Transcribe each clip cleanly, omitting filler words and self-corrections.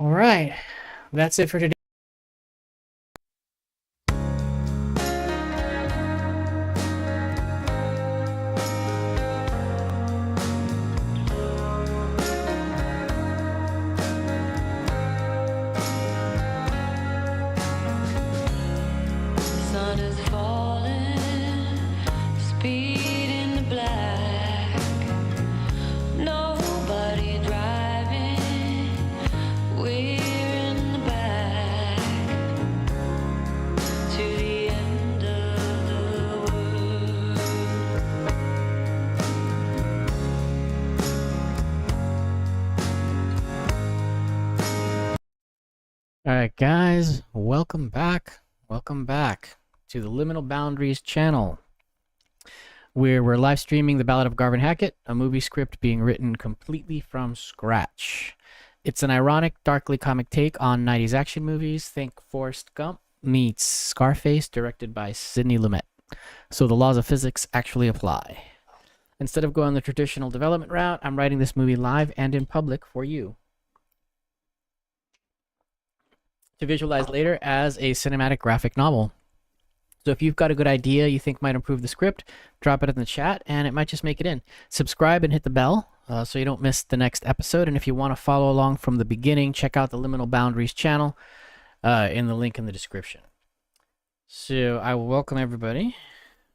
All right, that's it for today. Sun is falling, speed in the black. Nobody driving, we're in the back. To the end of the world. All right, guys, welcome back. Welcome back to the Liminal Boundaries Channel, where we're live streaming the Ballad of Garvin Hackett, a movie script being written completely from scratch. It's an ironic, darkly comic take on 90s action movies. Think Forrest Gump meets Scarface, directed by Sidney Lumet. So the laws of physics actually apply. Instead of going the traditional development route, I'm writing this movie live and in public for you to visualize later as a cinematic graphic novel. So if you've got a good idea you think might improve the script, drop it in the chat and it might just make it in. Subscribe and hit the bell so you don't miss the next episode. And if you want to follow along from the beginning, check out the Liminal Boundaries channel in the link in the description. So I will welcome everybody.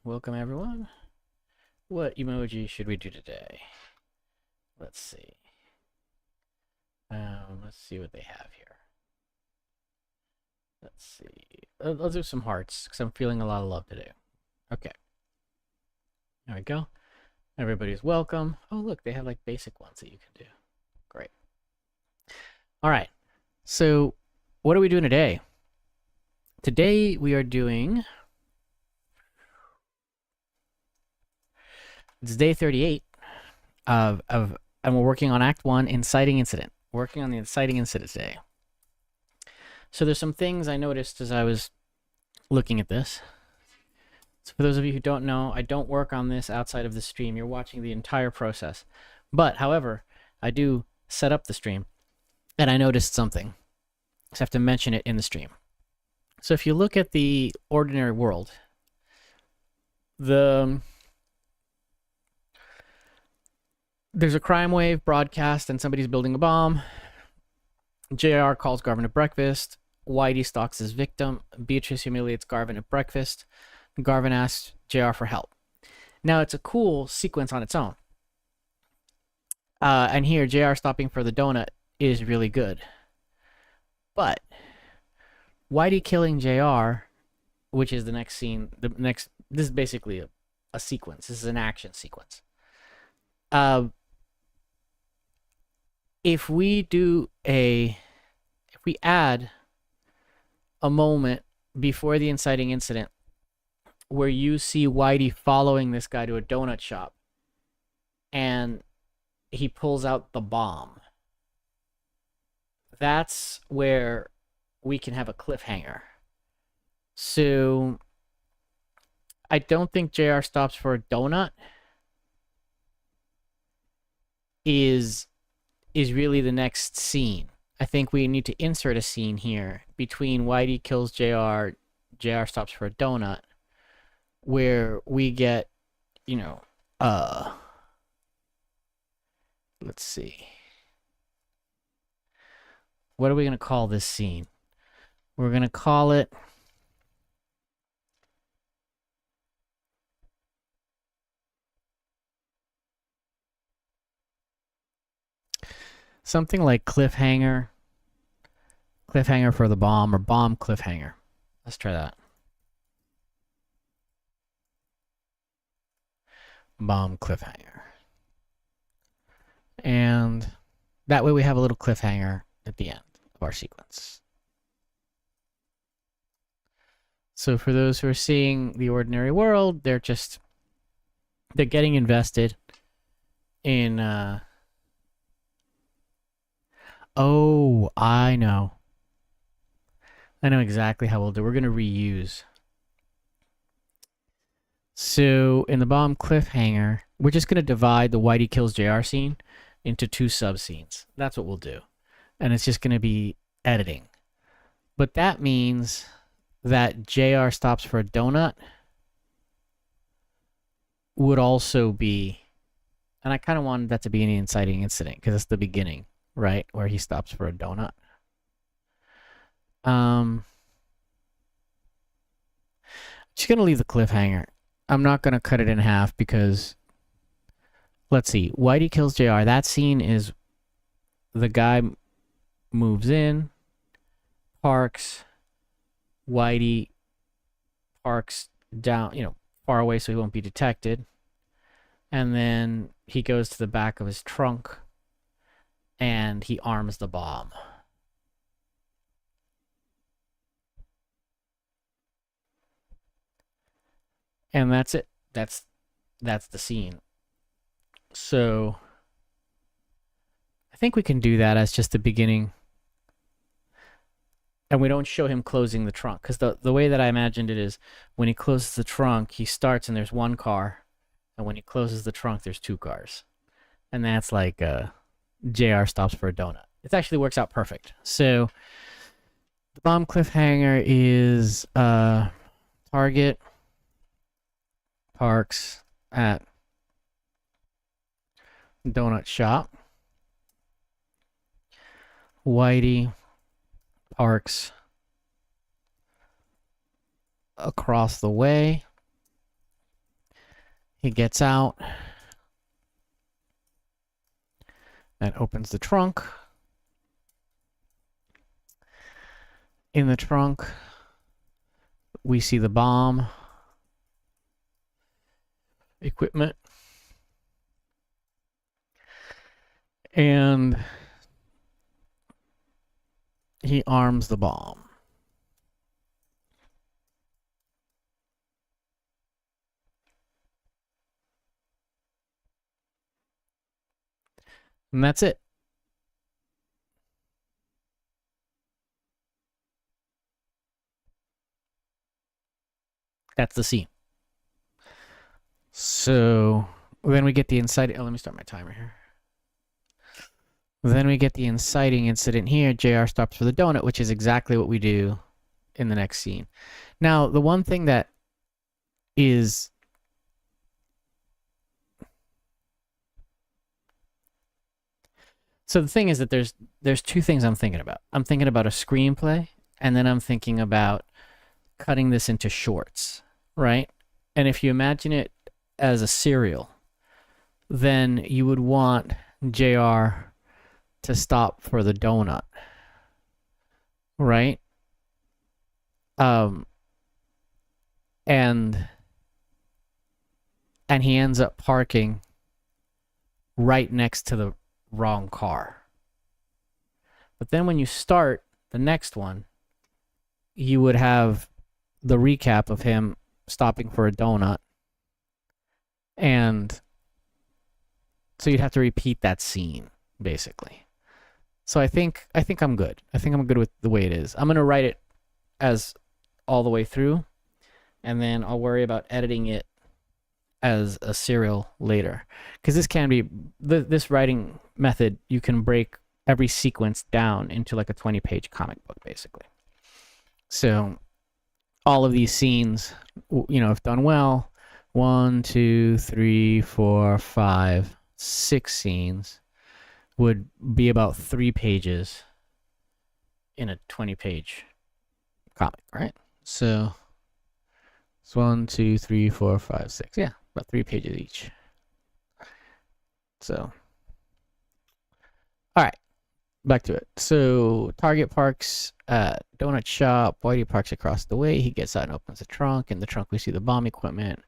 Welcome everyone. What emoji should we do today? Let's see. Let's see what they have here. Let's see. I'll do some hearts because I'm feeling a lot of love today. Okay. There we go. Everybody's welcome. Oh, look, they have like basic ones that you can do. Great. All right. So what are we doing today? Today we are doing... It's day 38 and we're working on Act 1, Inciting Incident. Working on the Inciting Incident today. So there's some things I noticed as I was looking at this. So for those of you who don't know, I don't work on this outside of the stream. You're watching the entire process. But, however, I do set up the stream, and I noticed something. So I have to mention it in the stream. So if you look at the ordinary world, there's a crime wave broadcast and somebody's building a bomb. JR calls Garvin at breakfast. Whitey stalks his victim. Beatrice humiliates Garvin at breakfast. Garvin asks JR for help. Now, it's a cool sequence on its own. And here, JR stopping for the donut is really good. But Whitey killing JR, which is the next scene, this is basically a sequence. This is an action sequence. If we add a moment before the inciting incident where you see Whitey following this guy to a donut shop and he pulls out the bomb, that's where we can have a cliffhanger. So I don't think JR stops for a donut is really the next scene. I think we need to insert a scene here between Whitey kills JR, JR stops for a donut, where we get, let's see. What are we going to call this scene? We're going to call it something like cliffhanger. Cliffhanger for the bomb, or bomb cliffhanger. Let's try that. Bomb cliffhanger. And that way we have a little cliffhanger at the end of our sequence. So for those who are seeing the ordinary world, they're getting invested in oh, I know exactly how we'll do. We're going to reuse. So in the bomb cliffhanger, we're just going to divide the Whitey kills JR scene into two sub scenes. That's what we'll do. and it's just going to be editing. But that means that JR stops for a donut would also be, and I kind of wanted that to be an inciting incident because it's the beginning, right, where he stops for a donut. Just gonna leave the cliffhanger. I'm not gonna cut it in half because, let's see, Whitey kills JR. That scene is the guy moves in, parks, Whitey parks down, far away so he won't be detected. And then he goes to the back of his trunk and he arms the bomb. And that's it. That's the scene. So I think we can do that as just the beginning. And we don't show him closing the trunk, because the way that I imagined it is when he closes the trunk, he starts and there's one car, and when he closes the trunk, there's two cars. And that's like JR stops for a donut. It actually works out perfect. So the bomb cliffhanger is target parks at donut shop. Whitey parks across the way. He gets out and opens the trunk. In the trunk, we see the bomb equipment. And he arms the bomb. And that's it. That's the scene. So then we get the inciting. Oh, let me start my timer here. Then we get the inciting incident here. JR stops for the donut, which is exactly what we do in the next scene. Now, the one thing that is so the thing is that there's two things I'm thinking about. I'm thinking about a screenplay, and then I'm thinking about cutting this into shorts, right? And if you imagine it as a serial, then you would want JR to stop for the donut, right? And he ends up parking right next to the wrong car. But then when you start the next one, you would have the recap of him stopping for a donut. And so you'd have to repeat that scene, basically. So I think I'm good. I think I'm good with the way it is. I'm going to write it as all the way through, and then I'll worry about editing it as a serial later. Because this can be, this writing method, you can break every sequence down into like a 20-page comic book, basically. So all of these scenes, if done well, 1, 2, 3, 4, 5, 6 scenes would be about 3 pages in a 20-page comic, right? So it's 1, 2, 3, 4, 5, 6. Yeah, about 3 pages each. So, all right, back to it. So Target parks at donut shop. Whitey parks across the way. He gets out and opens the trunk. In the trunk, we see the bomb equipment,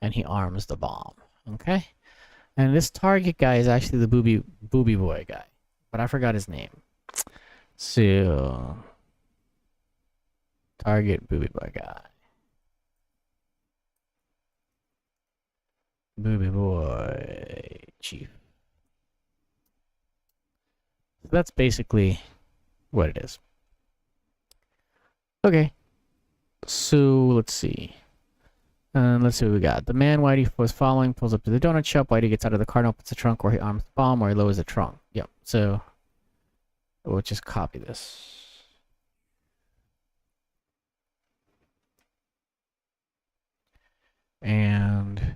and he arms the bomb. Okay. And this Target guy is actually the booby boy guy, but I forgot his name. So Target booby boy guy. Booby boy chief. So that's basically what it is. Okay. So let's see. Let's see what we got. The man Whitey was following pulls up to the donut shop. Whitey gets out of the car and opens the trunk, where he arms the bomb, where he lowers the trunk. Yep. So We'll just copy this. And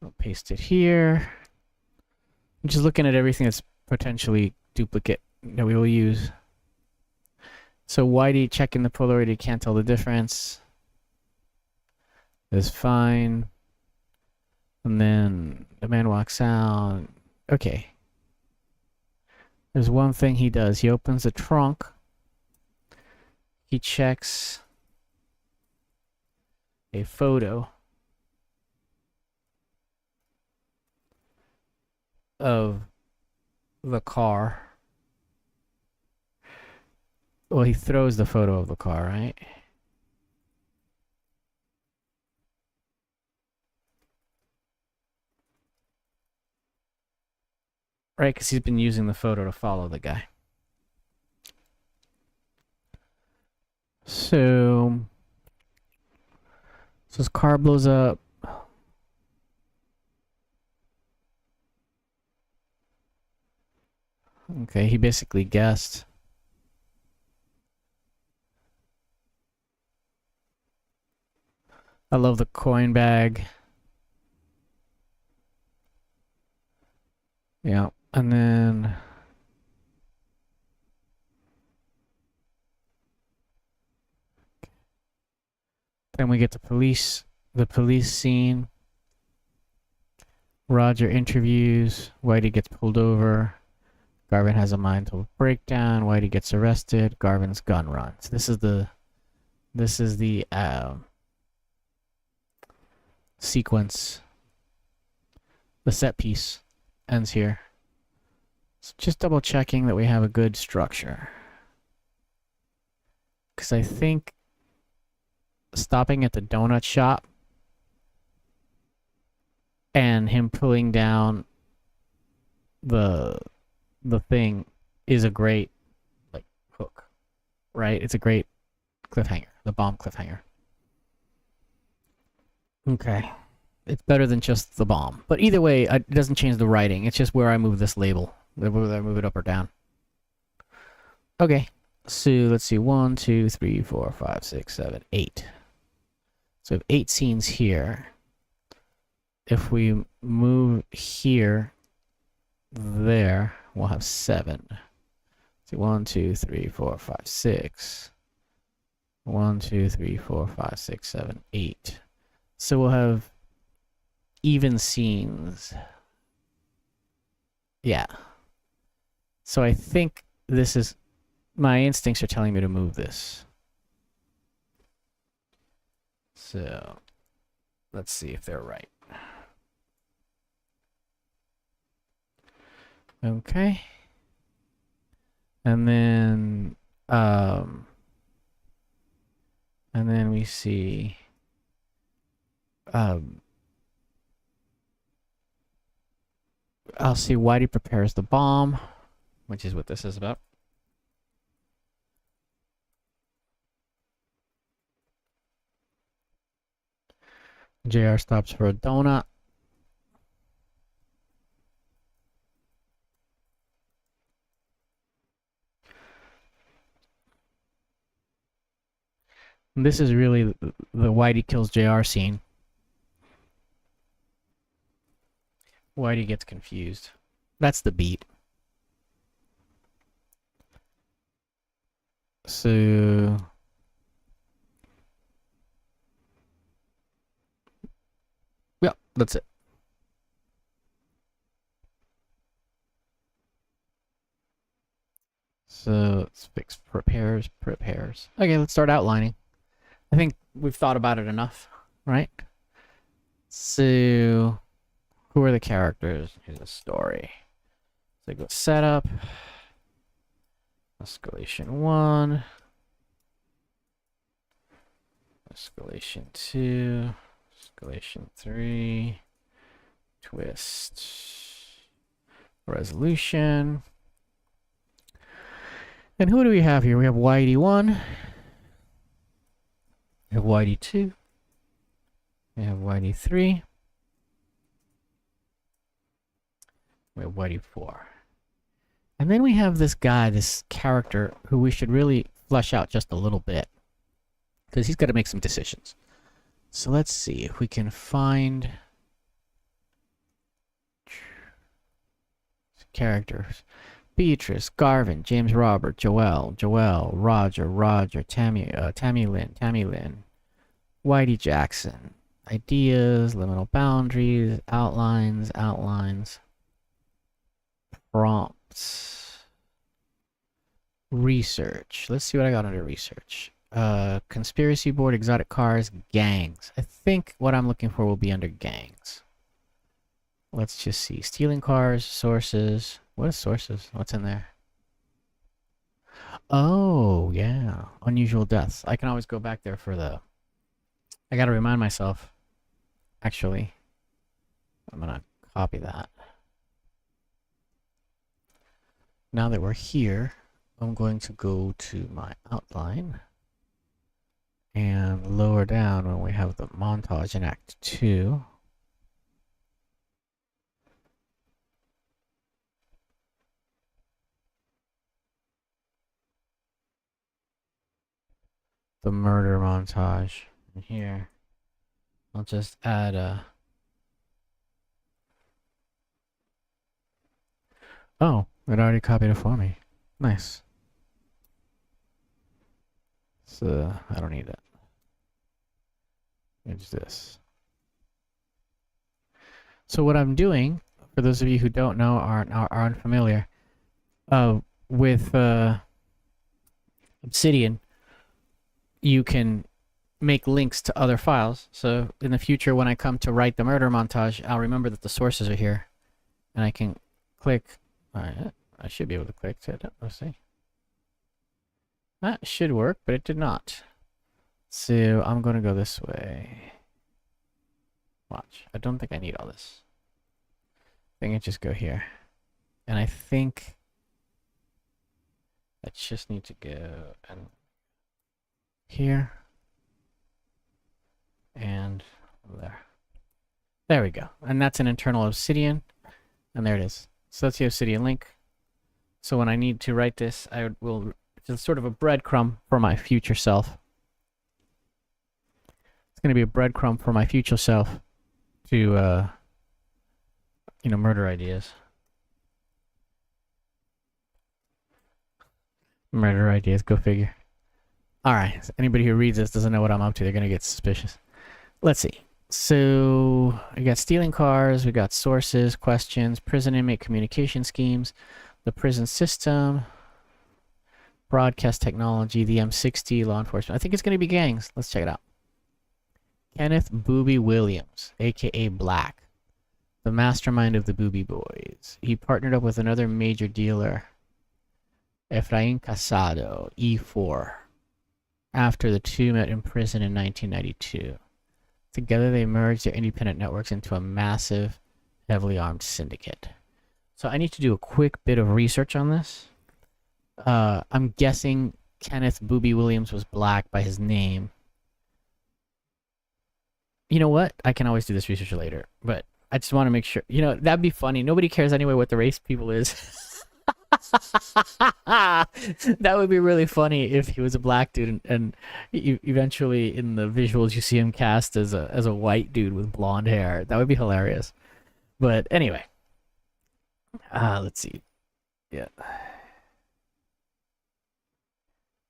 I'll paste it here. I'm just looking at everything that's potentially duplicate that we will use. So Whitey checking the Polaroid, you can't tell the difference. That's fine. And then the man walks out. Okay. There's one thing he does. He opens the trunk. He checks a photo of the car. Well, he throws the photo of the car, right? Right, because he's been using the photo to follow the guy. So his car blows up. Okay, he basically guessed. I love the coin bag. Yeah, and then we get the police scene. Roger interviews. Whitey gets pulled over. Garvin has a mental breakdown. Whitey gets arrested. Garvin's gun runs. This is the sequence. The set piece ends here. So just double checking that we have a good structure. Because I think stopping at the donut shop and him pulling down the thing is a great like hook, right? It's a great cliffhanger, the bomb cliffhanger. Okay. It's better than just the bomb. But either way, it doesn't change the writing. It's just where I move this label, whether I move it up or down. Okay. So let's see. 1, 2, 3, 4, 5, 6, 7, 8. So we have 8 scenes here. If we move here, there, we'll have 7. So 1, 2, 3, 4, 5, 6. 1, 2, 3, 4, 5, 6, 7, 8. So we'll have even scenes. Yeah. So I think this is... My instincts are telling me to move this. So let's see if they're right. Okay. And then we see I'll see Whitey prepares the bomb, which is what this is about. JR stops for a donut. And this is really the Whitey kills JR scene. Whitey gets confused. That's the beat. So yeah, that's it. So let's fix prepares. Okay, let's start outlining. I think we've thought about it enough, right? So who are the characters? Here's the story. So go setup. Escalation 1. Escalation 2. Escalation 3. Twist. Resolution. And who do we have here? We have Whitey 1. We have Whitey 2. We have Whitey 3. We have Whitey 4. And then we have this guy, this character, who we should really flesh out just a little bit. Because he's got to make some decisions. So let's see if we can find characters. Beatrice, Garvin, James Robert, Joelle, Roger, Tammy Lynn, Whitey Jackson. Ideas, liminal boundaries, outlines, prompts, research. Let's see what I got under research. Conspiracy board, exotic cars, gangs. I think what I'm looking for will be under gangs. Let's just see. Stealing cars, sources. What is sources? What's in there? Oh, yeah. Unusual deaths. I can always go back there for the... I gotta remind myself. Actually, I'm gonna copy that. Now that we're here, I'm going to go to my outline. And lower down when we have the montage in Act 2. The murder montage. And here, I'll just add a... Oh, it already copied it for me. Nice. So, I don't need it. It's this. So what I'm doing, for those of you who don't know, are unfamiliar, with Obsidian, you can make links to other files. So in the future, when I come to write the murder montage, I'll remember that the sources are here, and I can click. I should be able to click to it. Let's see. That should work, but it did not. So I'm going to go this way. Watch. I don't think I need all this. I think I just go here. And I think I just need to go and here and there. There we go. And that's an internal Obsidian. And there it is. So that's the Obsidian link. So when I need to write this, I will... It's sort of a breadcrumb for my future self. It's going to be a breadcrumb for my future self to, murder ideas. Murder ideas, go figure. All right, so anybody who reads this doesn't know what I'm up to. They're going to get suspicious. Let's see. So we got stealing cars, we got sources, questions, prison inmate communication schemes, the prison system, broadcast technology, the M60, law enforcement. I think it's going to be gangs. Let's check it out. Kenneth Booby Williams, aka Black, the mastermind of the Booby Boys. He partnered up with another major dealer, Efrain Casado, E4, after the two met in prison in 1992. Together they merged their independent networks into a massive, heavily armed syndicate. So I need to do a quick bit of research on this. I'm guessing Kenneth Booby Williams was Black by his name. You know what? I can always do this research later, but I just want to make sure. That'd be funny. Nobody cares anyway what the race people is. That would be really funny if he was a Black dude and eventually in the visuals you see him cast as a white dude with blonde hair. That would be hilarious. But anyway. Let's see. Yeah.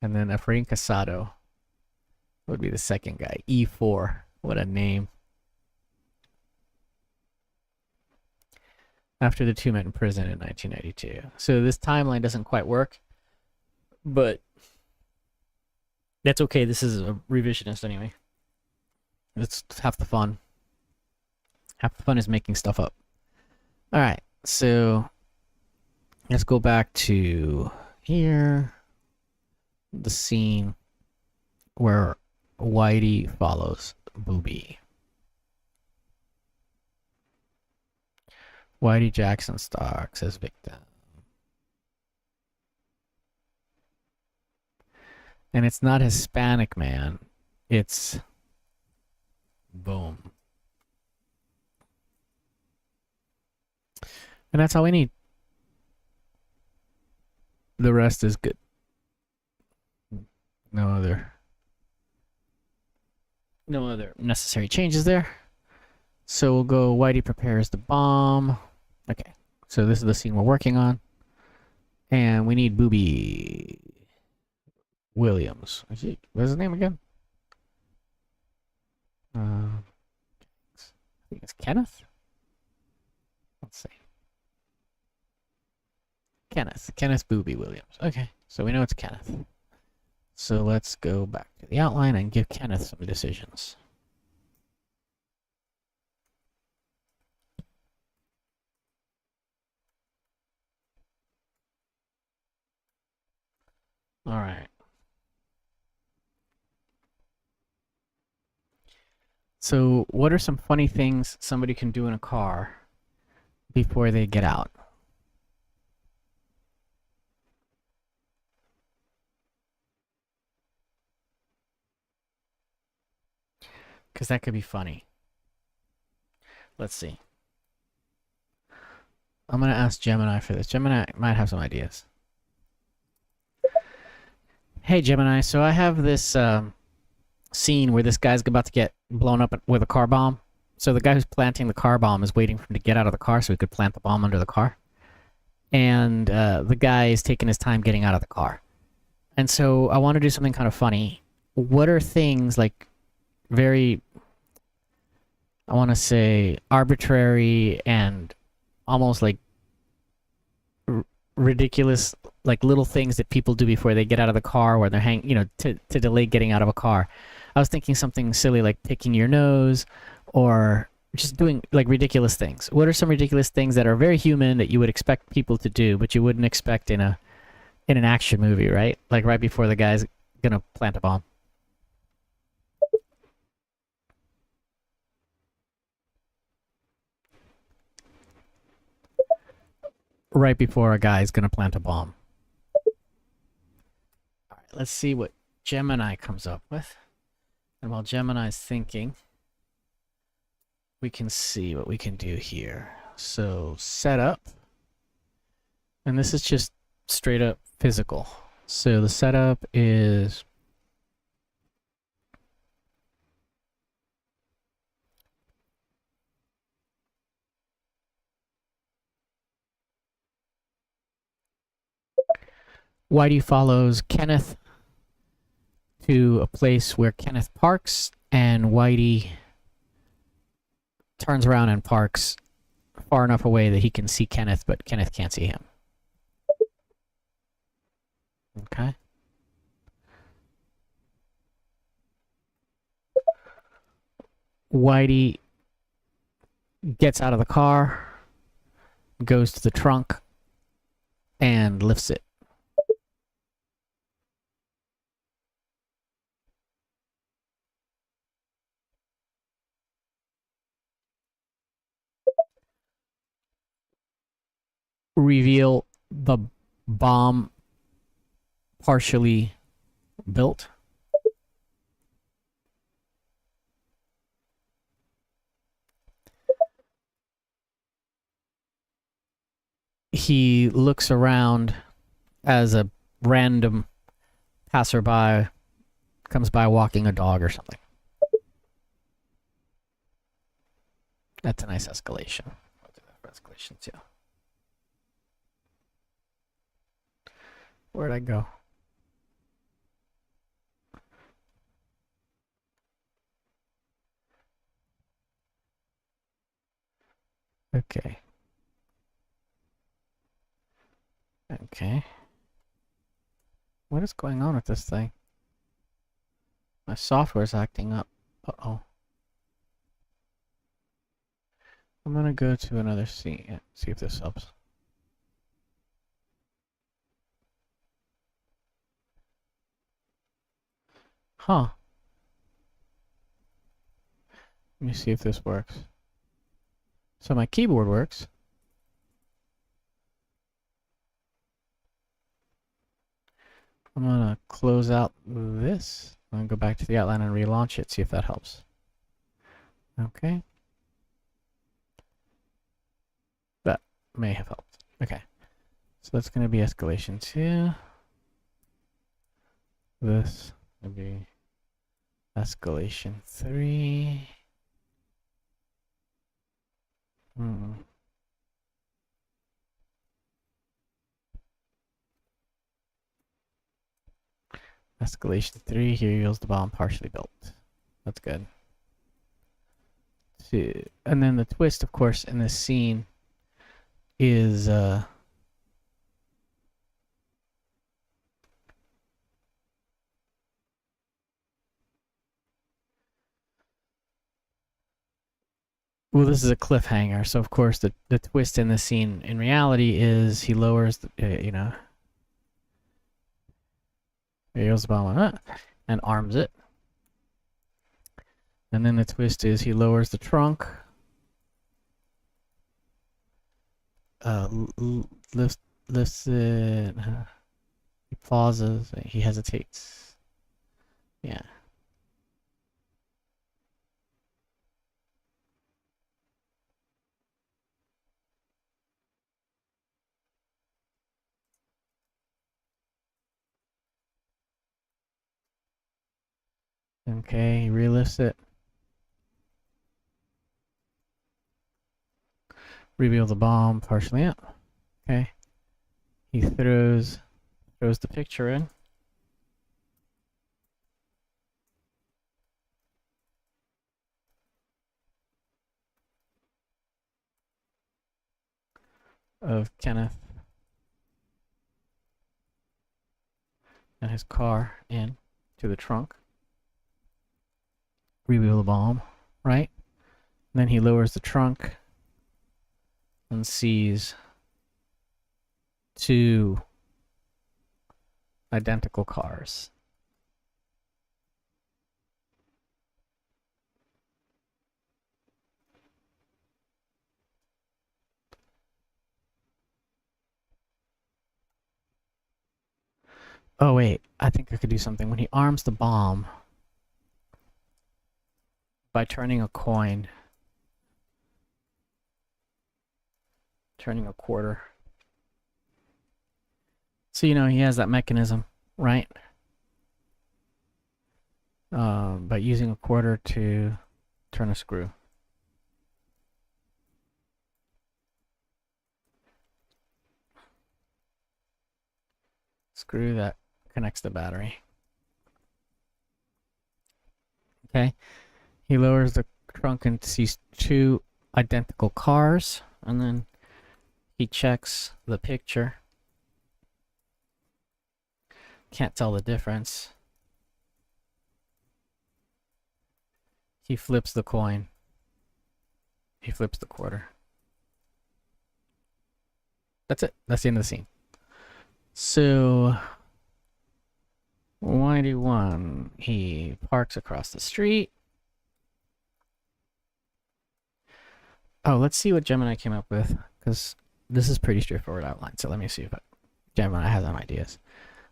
And then Efrain Casado would be the second guy. E4. What a name. After the two met in prison in 1992. So this timeline doesn't quite work, but that's okay. This is a revisionist anyway. That's half the fun. Half the fun is making stuff up. All right, so let's go back to here. The scene where Whitey follows Booby. Whitey Jackson stalks as victim. And it's not Hispanic man. It's boom. And that's all we need. The rest is good. No other necessary changes there. So we'll go Whitey prepares the bomb. Okay, so this is the scene we're working on. And we need Booby Williams. What's his name again? I think it's Kenneth. Let's see. Kenneth Booby Williams. Okay, so we know it's Kenneth. So let's go back to the outline and give Kenneth some decisions. All right. So what are some funny things somebody can do in a car before they get out? Because that could be funny. Let's see. I'm going to ask Gemini for this. Gemini might have some ideas. Hey, Gemini, so I have this scene where this guy's about to get blown up with a car bomb. So the guy who's planting the car bomb is waiting for him to get out of the car so he could plant the bomb under the car. And the guy is taking his time getting out of the car. And so I want to do something kind of funny. What are things like very, I want to say, arbitrary and almost like ridiculous, like little things that people do before they get out of the car, where they're to delay getting out of a car. I was thinking something silly like picking your nose, or just doing like ridiculous things. What are some ridiculous things that are very human that you would expect people to do, but you wouldn't expect in an action movie, right? Like right before the guy's gonna plant a bomb. Right before a guy's gonna plant a bomb. All right, let's see what Gemini comes up with. And while Gemini's thinking, we can see what we can do here. So setup, and this is just straight up physical. So the setup is Whitey follows Kenneth to a place where Kenneth parks, and Whitey turns around and parks far enough away that he can see Kenneth, but Kenneth can't see him. Okay. Whitey gets out of the car, goes to the trunk, and lifts it. Reveal the bomb partially built. He looks around as a random passerby comes by walking a dog or something. That's a nice escalation. I'll do that for escalation too. Where'd I go? Okay. Okay. What is going on with this thing? My software's acting up. Uh-oh. I'm gonna go to another scene, see if this helps. Huh. Let me see if this works. So my keyboard works. I'm gonna close out this. I'm gonna go back to the outline and relaunch it, see if that helps. Okay. That may have helped. Okay. So that's going to be escalation 2. This will be escalation 3. Escalation 3, here reveals the bomb partially built. That's good. 2. And then the twist, of course, in this scene is well, this is a cliffhanger, so of course the twist in this scene in reality is he lowers the, he goes the bomb and arms it. And then the twist is he lowers the trunk, lifts it, he pauses, he hesitates. Yeah. Okay, he relifts it. Reveal the bomb partially out. Okay. He throws the picture in. Of Kenneth and his car in to the trunk. Reveal the bomb, right? And then he lowers the trunk and sees 2 identical cars. Oh wait, I think I could do something. When he arms the bomb by turning a coin, turning a quarter. So he has that mechanism, right? By using a quarter to turn a screw. Screw that connects the battery. Okay. He lowers the trunk and sees 2 identical cars, and then he checks the picture. Can't tell the difference. He flips the coin. He flips the quarter. That's it. That's the end of the scene. So, YD1, he parks across the street. Oh, let's see what Gemini came up with, because this is pretty straightforward outline. So let me see if Gemini has some ideas.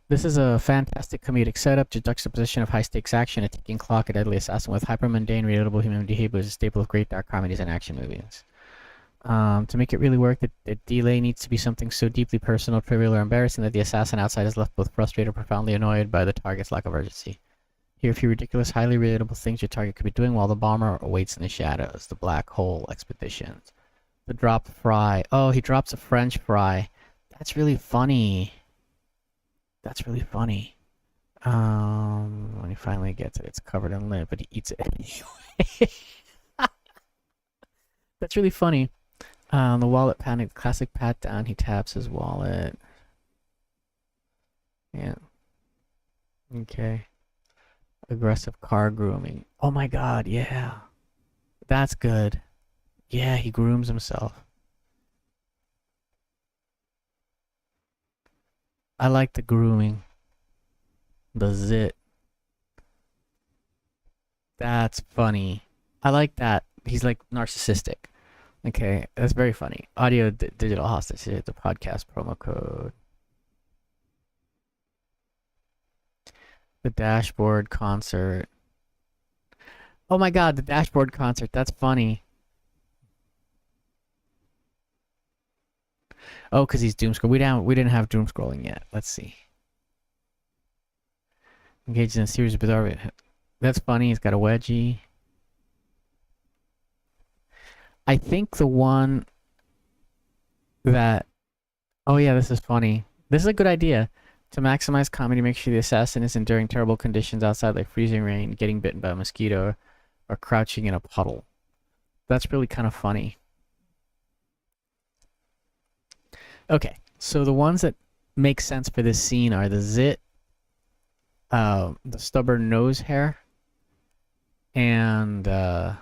This is a fantastic comedic setup, the juxtaposition of high-stakes action, a ticking clock, a deadly assassin with hyper-mundane, relatable human behavior is a staple of great dark comedies and action movies. To make it really work, the delay needs to be something so deeply personal, trivial, or embarrassing that the assassin outside is left both frustrated or profoundly annoyed by the target's lack of urgency. Here are a few ridiculous, highly relatable things your target could be doing while the bomber awaits in the shadows. The black hole expeditions. The dropped fry. Oh, he drops a French fry. That's really funny. That's really funny. When he finally gets it, it's covered in lint, but he eats it anyway. That's really funny. The wallet panic, the classic pat down. He taps his wallet. Yeah. Okay. Aggressive car grooming. Oh my god, yeah. That's good. Yeah, he grooms himself. I like the grooming. The zit. That's funny. I like that. He's like narcissistic. Okay, that's very funny. Audio digital hostage. The podcast promo code. The dashboard concert. Oh my god, the dashboard concert. That's funny. Oh, because he's doom scroll. We didn't have doom scrolling yet. Let's see. Engaged in a series of bizarre. That's funny. He's got a wedgie. I think the one that. Oh yeah, this is funny. This is a good idea. To maximize comedy, make sure the assassin is enduring terrible conditions outside, like freezing rain, getting bitten by a mosquito, or crouching in a puddle. That's really kind of funny. Okay, so the ones that make sense for this scene are the zit, the stubborn nose hair, and oh,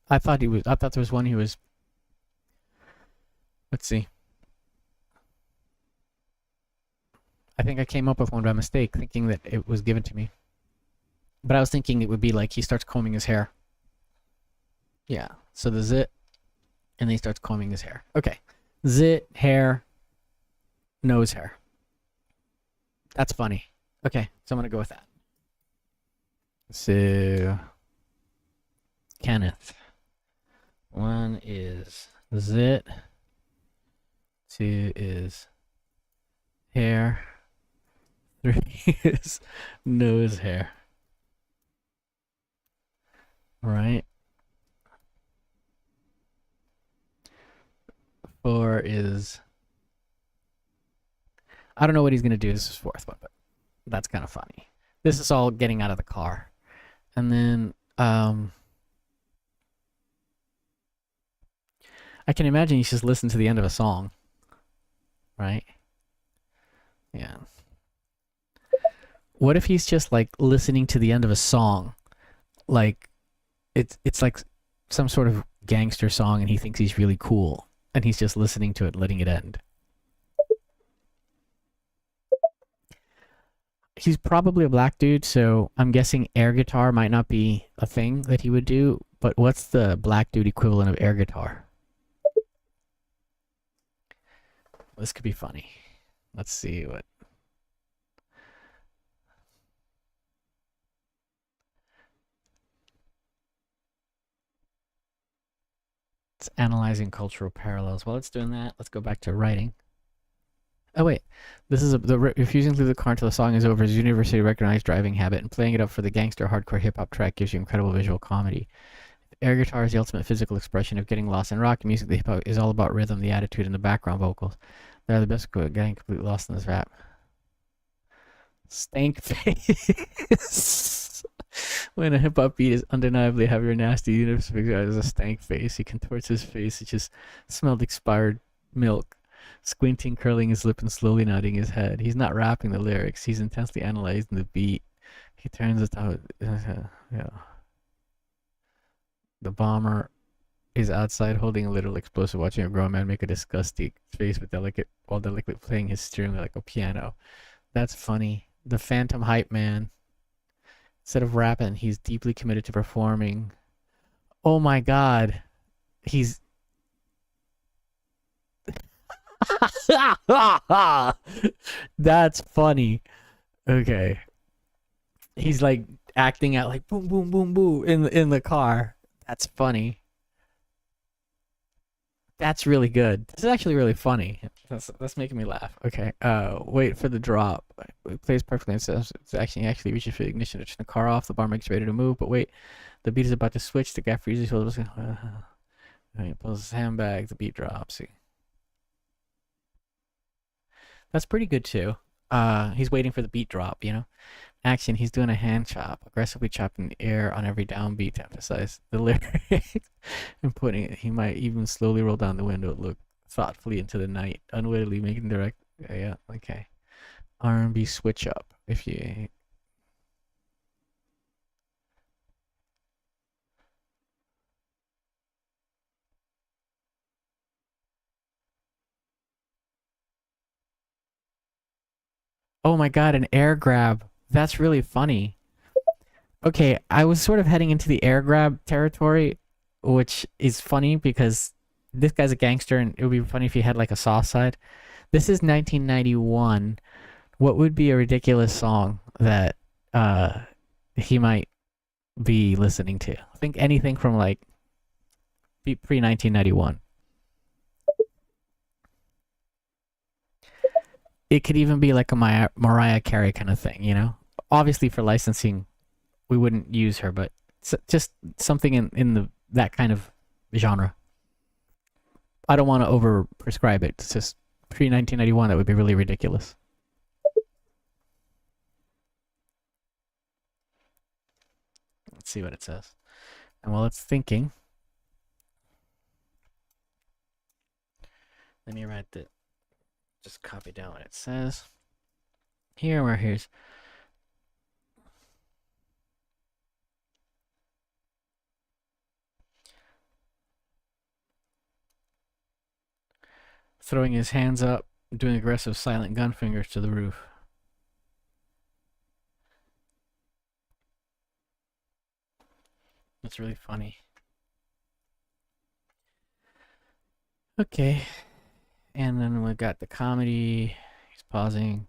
I thought there was one he was. Let's see. I think I came up with one by mistake, thinking that it was given to me. But I was thinking it would be like he starts combing his hair. Yeah. So the zit, and then he starts combing his hair. Okay. Zit, hair, nose hair. That's funny. Okay, so I'm gonna go with that. So Kenneth. One is zit. Two is hair. Three is nose hair. Right. 4 is. I don't know what he's gonna do. This is fourth one, but that's kind of funny. This is all getting out of the car, and then I can imagine he's just listened to the end of a song, right? Yeah. What if he's just like listening to the end of a song, like it's like some sort of gangster song, and he thinks he's really cool, and he's just listening to it, letting it end. He's probably a black dude, so I'm guessing air guitar might not be a thing that he would do. But what's the black dude equivalent of air guitar? This could be funny. Let's see what. It's analyzing cultural parallels. While it's doing that, let's go back to writing. Oh wait, this is refusing to leave the car until the song is over is universally recognized driving habit, and playing it up for the gangster hardcore hip hop track gives you incredible visual comedy. Air guitar is the ultimate physical expression of getting lost in rock music. The hip hop is all about rhythm, the attitude, and the background vocals. They're the best at getting completely lost in this rap. Stank face. When a hip hop beat is undeniably heavy or nasty, the universe figures out as a stank face. He contorts his face. It just smelled expired milk. Squinting, curling his lip, and slowly nodding his head. He's not rapping the lyrics. He's intensely analyzing the beat. He turns the top. Yeah. The bomber is outside holding a literal explosive, watching a grown man make a disgusting face while delicately playing his steering wheel like a piano. That's funny. The Phantom Hype Man. Instead of rapping, he's deeply committed to performing. Oh my god. He's. That's funny. Okay. He's like acting out like boom boom boom boom in the car. That's funny. That's really good. This is actually really funny. That's making me laugh. Okay. Wait for the drop. It plays perfectly. It's actually reaches for the ignition to turn the car off. The bar makes ready to move, but wait, the beat is about to switch. The guy freezes. He pulls his handbag. The beat drops. That's pretty good too. He's waiting for the beat drop, you know? Action, he's doing a hand chop, aggressively chopping the air on every downbeat to emphasize the lyrics. And putting it, he might even slowly roll down the window, look thoughtfully into the night, unwittingly making direct. Yeah, okay. R&B switch up. If you. Oh my god, an air grab. That's really funny. Okay, I was sort of heading into the air grab territory, which is funny because this guy's a gangster, and it would be funny if he had like a soft side. This is 1991. What would be a ridiculous song that he might be listening to. I think anything from like pre 1991. It could even be like a Mariah Carey kind of thing, you know? Obviously, for licensing, we wouldn't use her, but just something in that kind of genre. I don't want to over prescribe it. It's just pre 1991. That would be really ridiculous. Let's see what it says. And while it's thinking, let me write the. Just copy down what it says. Here's throwing his hands up, doing aggressive silent gun fingers to the roof. That's really funny. Okay. And then we got the comedy. He's pausing.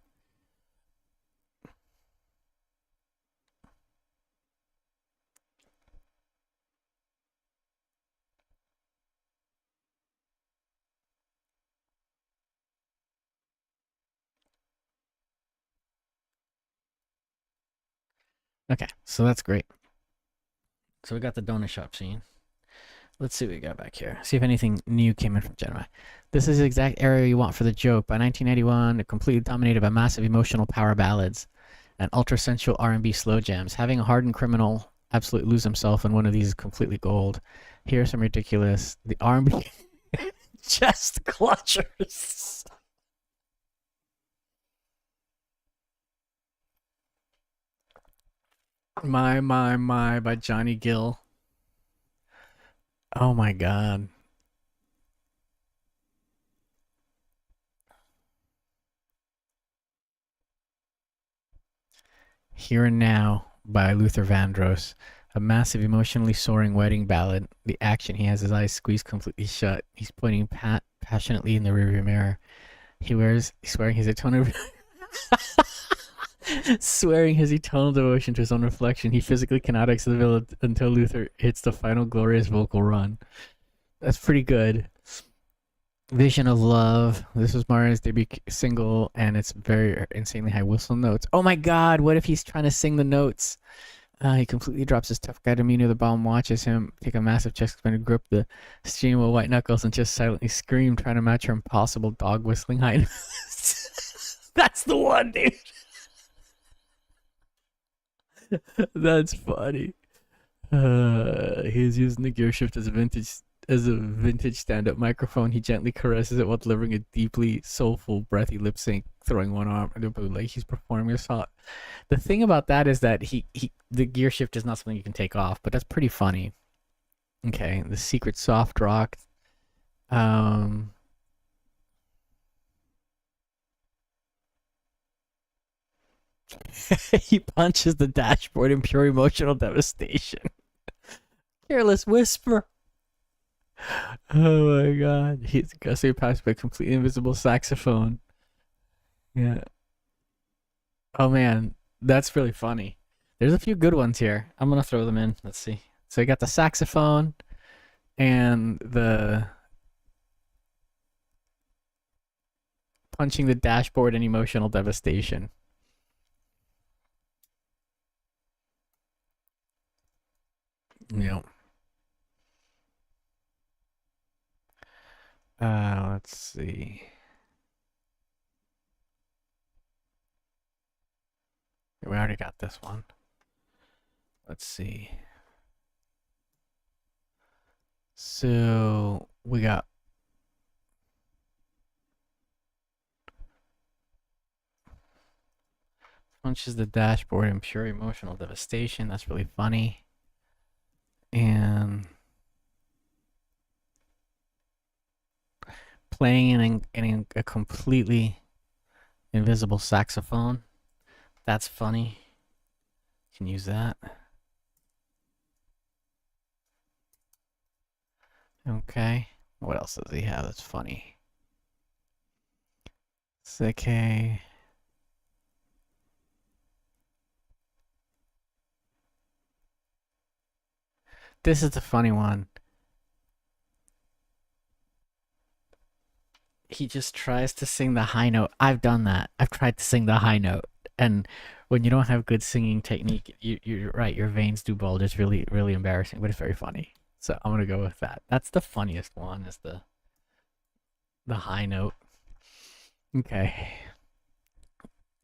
Okay, so that's great. So we got the donut shop scene. Let's see what we got back here. See if anything new came in from Gemini. This is the exact area you want for the joke. By 1991, it completely dominated by massive emotional power ballads and ultra sensual R&B slow jams. Having a hardened criminal absolutely lose himself in one of these is completely gold. Here are some ridiculous the R&B chest clutchers. My by Johnny Gill. Oh my god. Here and Now by Luther Vandross. A massive, emotionally soaring wedding ballad. The action, he has his eyes squeezed completely shut. He's pointing passionately in the rearview mirror. He's swearing his eternal swearing his eternal devotion to his own reflection. He physically cannot exit the village until Luther hits the final glorious vocal run. That's pretty good. Vision of Love. This was Mariah's debut single, and it's very insanely high whistle notes. Oh my god, what if he's trying to sing the notes? He completely drops his tough guy demeanor. The bomb watches him take a massive chest expanded grip the stream with white knuckles and just silently scream, trying to match her impossible dog whistling high. That's the one, dude. That's funny. He's using the gear shift as a vintage stand-up microphone. He gently caresses it while delivering a deeply soulful, breathy lip sync, throwing one arm like he's performing a song. The thing about that is that the gear shift is not something you can take off, but that's pretty funny. Okay, the secret soft rock. He punches the dashboard in pure emotional devastation. Careless whisper. Oh my god. He's aggressively passed by a completely invisible saxophone. Yeah. Oh man, that's really funny. There's a few good ones here. I'm gonna throw them in. Let's see. So you got the saxophone and the punching the dashboard in emotional devastation. Yeah. Let's see. We already got this one. Let's see. So we got punches the dashboard in pure emotional devastation. That's really funny. And playing in a completely invisible saxophone. That's funny. You can use that. Okay. What else does he have that's funny? Okay. This is the funny one. He just tries to sing the high note. I've done that. I've tried to sing the high note, and when you don't have good singing technique, you're right. Your veins do bulge. It's really, really embarrassing, but it's very funny. So I'm gonna go with that. That's the funniest one. Is the high note. Okay.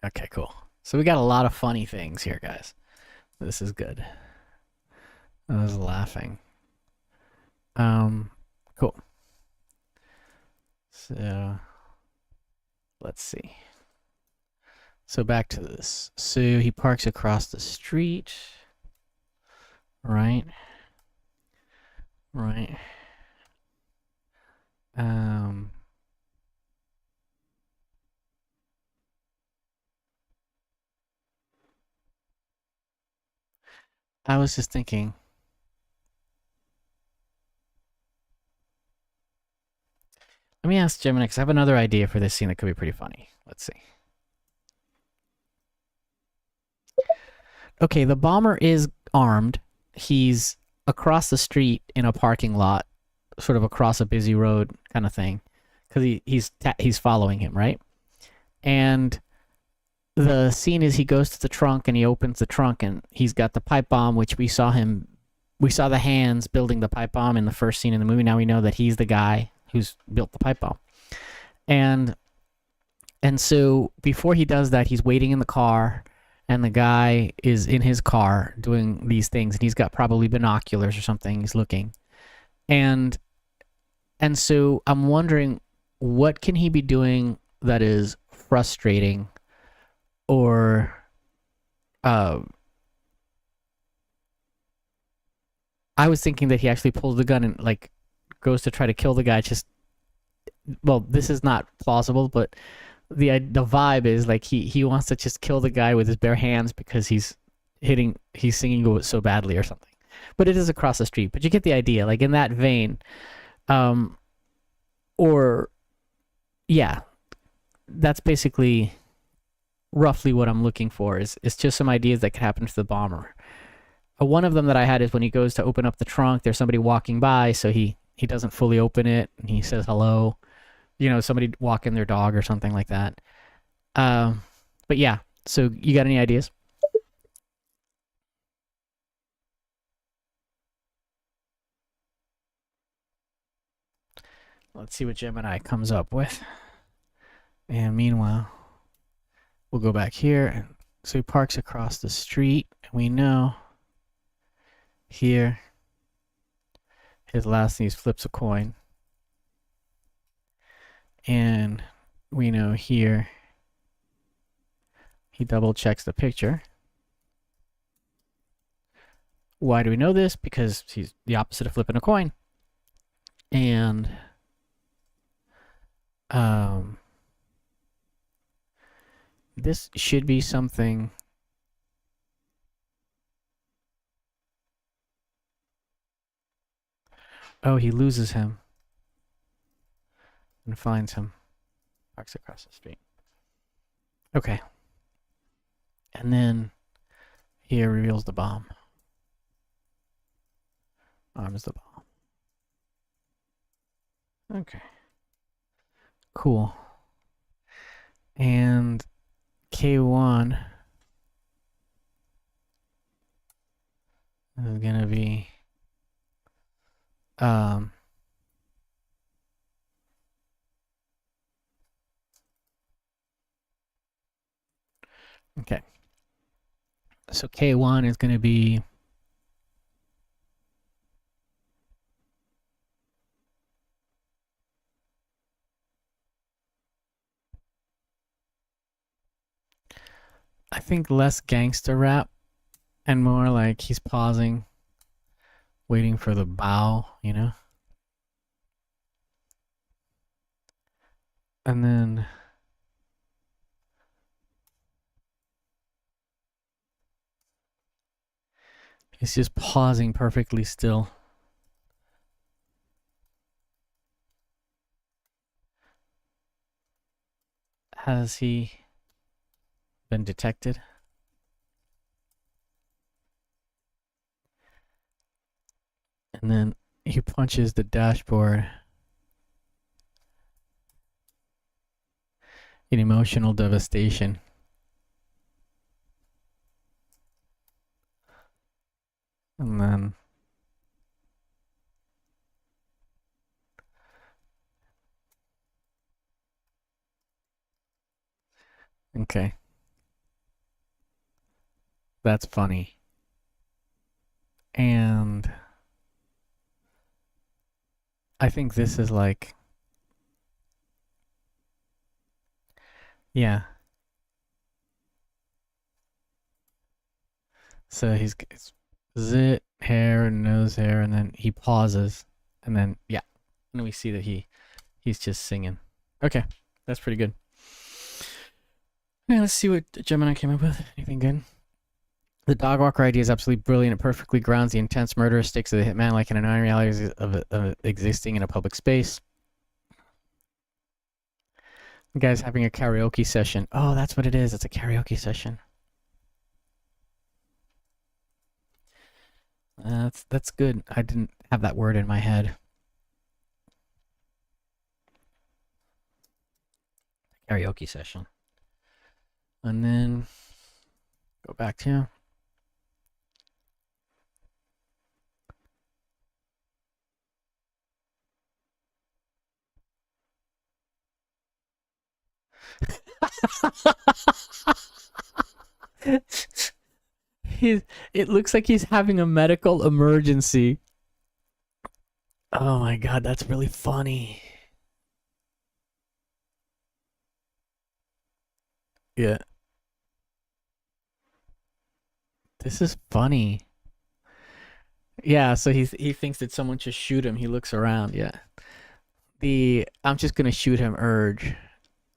Okay. Cool. So we got a lot of funny things here, guys. This is good. I was laughing. Cool. So let's see. So back to this. So he parks across the street. Right. Right. I was just thinking. Let me ask Gemini, because I have another idea for this scene that could be pretty funny. Let's see. Okay, the bomber is armed. He's across the street in a parking lot, sort of across a busy road kind of thing, because he's following him, right? And the scene is he goes to the trunk and he opens the trunk and he's got the pipe bomb, which we saw the hands building the pipe bomb in the first scene in the movie. Now we know that he's the guy who's built the pipe bomb. And so before he does that, he's waiting in the car and the guy is in his car doing these things and he's got probably binoculars or something. He's looking. And so I'm wondering, what can he be doing that is frustrating or I was thinking that he actually pulls the gun and like goes to try to kill the guy. Just, well, this is not plausible, but the vibe is like he wants to just kill the guy with his bare hands because he's singing so badly or something. But it is across the street. But you get the idea, like in that vein. Or yeah, that's basically roughly what I'm looking for. Is just some ideas that could happen to the bomber. One of them that I had is when he goes to open up the trunk, there's somebody walking by, so he doesn't fully open it, and he says hello. You know, somebody walking their dog or something like that. But yeah, so you got any ideas? Let's see what Gemini comes up with. And meanwhile, we'll go back here. So he parks across the street. And we know here his last thing is flips a coin. And we know here he double checks the picture. Why do we know this? Because he's the opposite of flipping a coin. And this should be something. Oh, he loses him and finds him. Parks across the street. Okay. And then here reveals the bomb. Arms the bomb. Okay. Cool. And K1 is gonna be okay. So K1 is gonna be I think less gangster rap and more like he's pausing, waiting for the bow, you know? And then he's just pausing perfectly still. Has he been detected? And then he punches the dashboard in emotional devastation. And then okay. That's funny. And I think this is like, yeah. So he's zit, hair, nose hair, and then he pauses. And then, yeah. And we see that he's just singing. Okay. That's pretty good. Yeah, let's see what Gemini came up with. Anything good? The dog walker idea is absolutely brilliant. It perfectly grounds the intense murderous stakes of the hitman like in an unreality of existing in a public space. The guy's having a karaoke session. Oh, that's what it is. It's a karaoke session. That's good. I didn't have that word in my head. Karaoke session. And then go back to it looks like he's having a medical emergency. Oh my god, that's really funny. Yeah. This is funny. Yeah, so he thinks that someone should shoot him. He looks around, yeah. The I'm just gonna shoot him urge.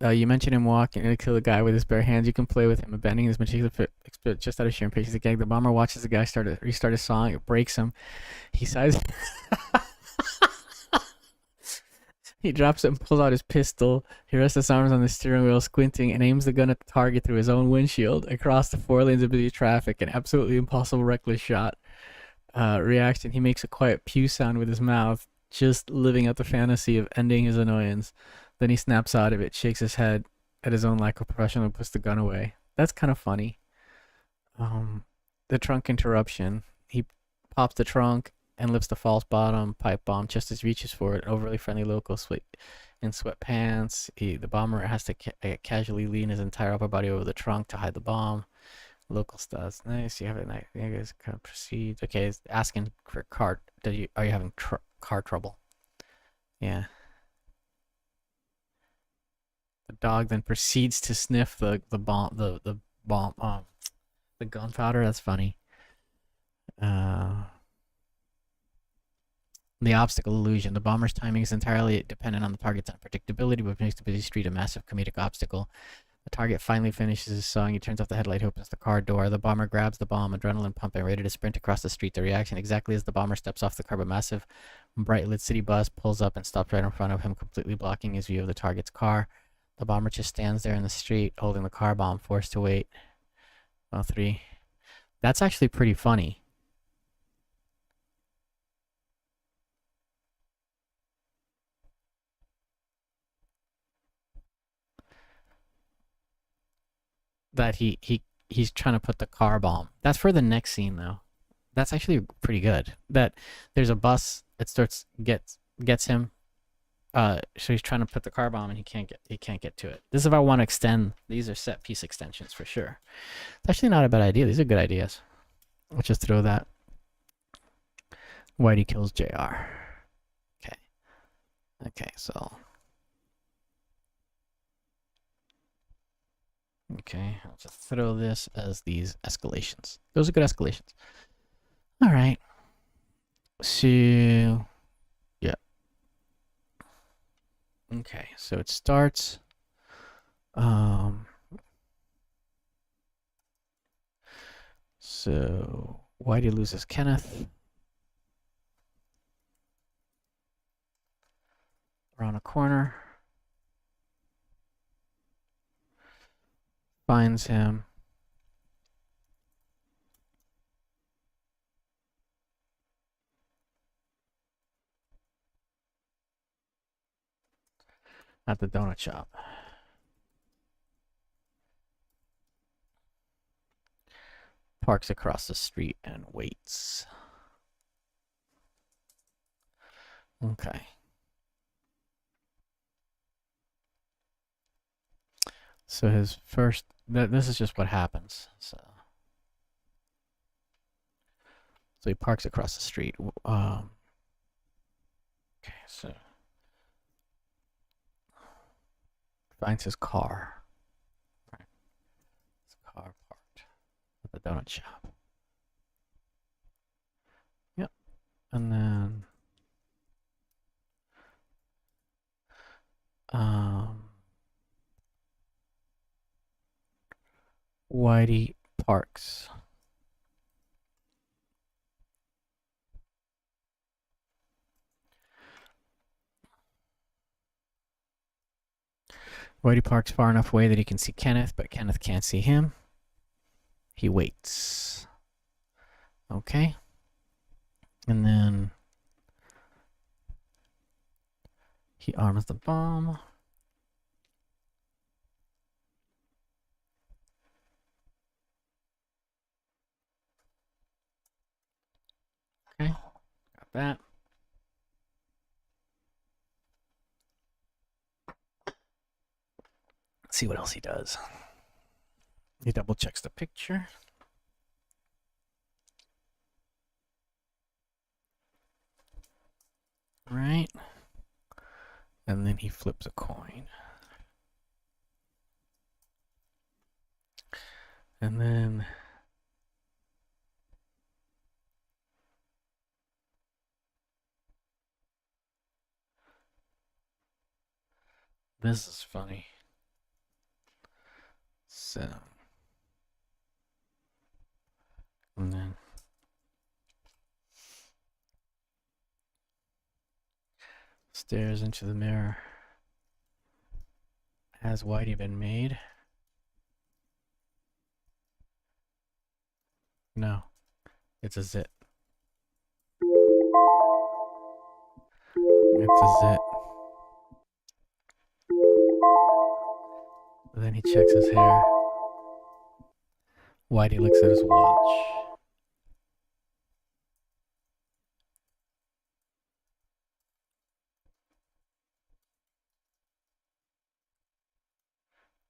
You mentioned him walking and kill the guy with his bare hands. You can play with him, bending his meticulous foot just out of sheer impatience. The gag. The bomber watches the guy restart his song. It breaks him. He sighs. He drops it and pulls out his pistol. He rests his arms on the steering wheel, squinting, and aims the gun at the target through his own windshield across the 4 lanes of busy traffic. An absolutely impossible, reckless shot. Reaction: he makes a quiet pew sound with his mouth, just living out the fantasy of ending his annoyance. Then he snaps out of it, shakes his head at his own lack of professional, and puts the gun away. That's kind of funny. The trunk interruption. He pops the trunk and lifts the false bottom pipe bomb just as he reaches for it. An overly friendly local in sweatpants. The bomber has to casually lean his entire upper body over the trunk to hide the bomb. Local studs. Nice. You have it. Nice. You guys kind of proceed. Okay, it's asking for car. Are you having car trouble? Yeah. The dog then proceeds to sniff the bomb the gunpowder. That's funny. The obstacle illusion. The bomber's timing is entirely dependent on the target's unpredictability, which makes the busy street a massive comedic obstacle. The target finally finishes his song. He turns off the headlight, opens the car door. The bomber grabs the bomb, adrenaline pumping, ready to sprint across the street. The reaction: exactly as the bomber steps off the curb, a massive, bright lit city bus pulls up and stops right in front of him, completely blocking his view of the target's car. The bomber just stands there in the street, holding the car bomb, forced to wait. Well, 3. That's actually pretty funny. That he's trying to put the car bomb. That's for the next scene though. That's actually pretty good. That there's a bus. It gets him. So he's trying to put the car bomb and he can't get to it. This is if I want to extend. These are set piece extensions for sure. It's actually not a bad idea. These are good ideas. Let's just throw that. Whitey kills JR. Okay. Okay, so. Okay, I'll just throw this as these escalations. Those are good escalations. All right. So, yeah. Okay, so it starts. So Whitey loses Kenneth. Around a corner. Finds him. at the donut shop. Parks across the street and waits. Okay. So his first, this is just what happens. So he parks across the street. Okay, so finds his car. Right. His car parked at the donut shop. Yep. And then Whitey parks. Whitey parks far enough away that he can see Kenneth, but Kenneth can't see him. He waits. Okay. And then he arms the bomb. Okay. Got that. Let's see what else he does. He double checks the picture. Right. And then he flips a coin. And then this is funny. So, and then stares into the mirror. Has Whitey been made? No, it's a zit. It's a zit. Then he checks his hair. Whitey looks at his watch.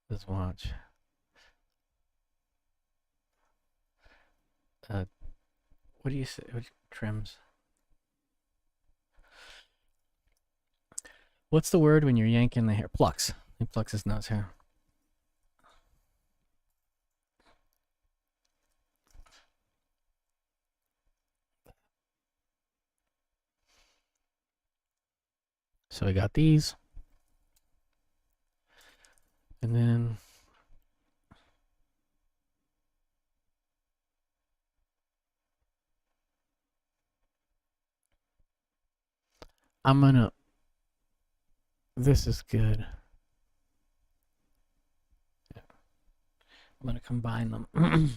His watch. What do you say? What trims? What's the word when you're yanking the hair? Plucks. He plucks his nose hair. So I got these. And then I'm gonna, this is good. I'm gonna combine them.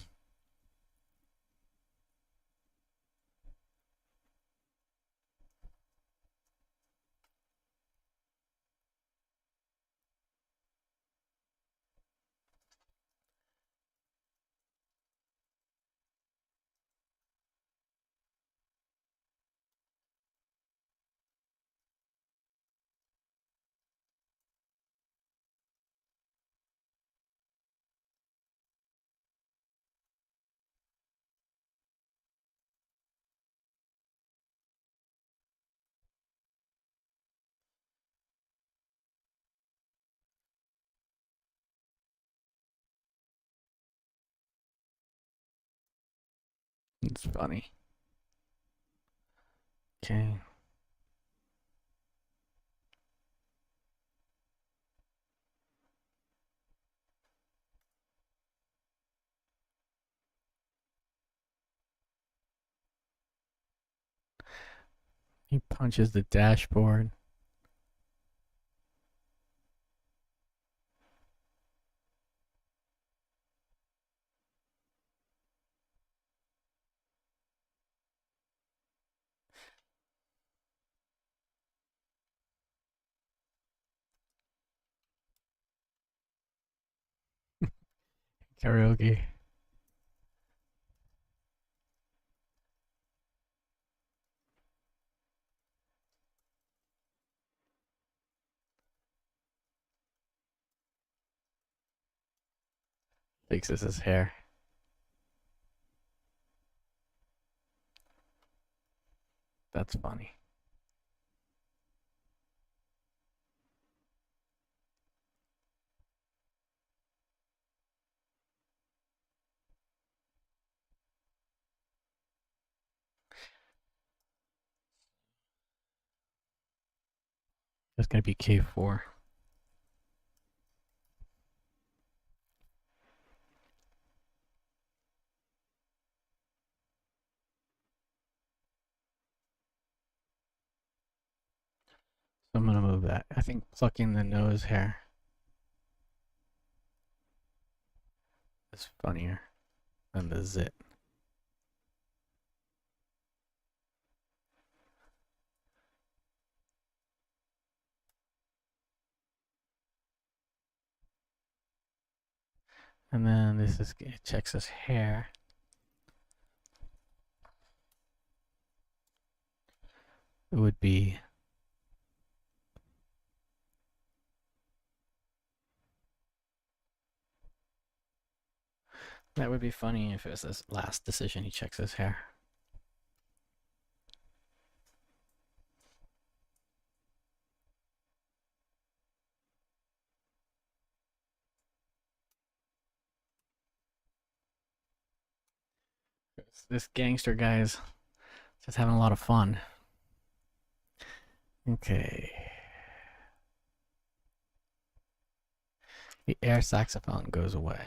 It's funny. Okay. He punches the dashboard. Karaoke. Fixes his hair. That's funny. It's gonna be K4. So I'm gonna move that. I think plucking the nose hair is funnier than the zit. And then this is, it checks his hair. It would be that would be funny if it was this last decision he checks his hair. This gangster guy is just having a lot of fun. Okay. The air saxophone goes away.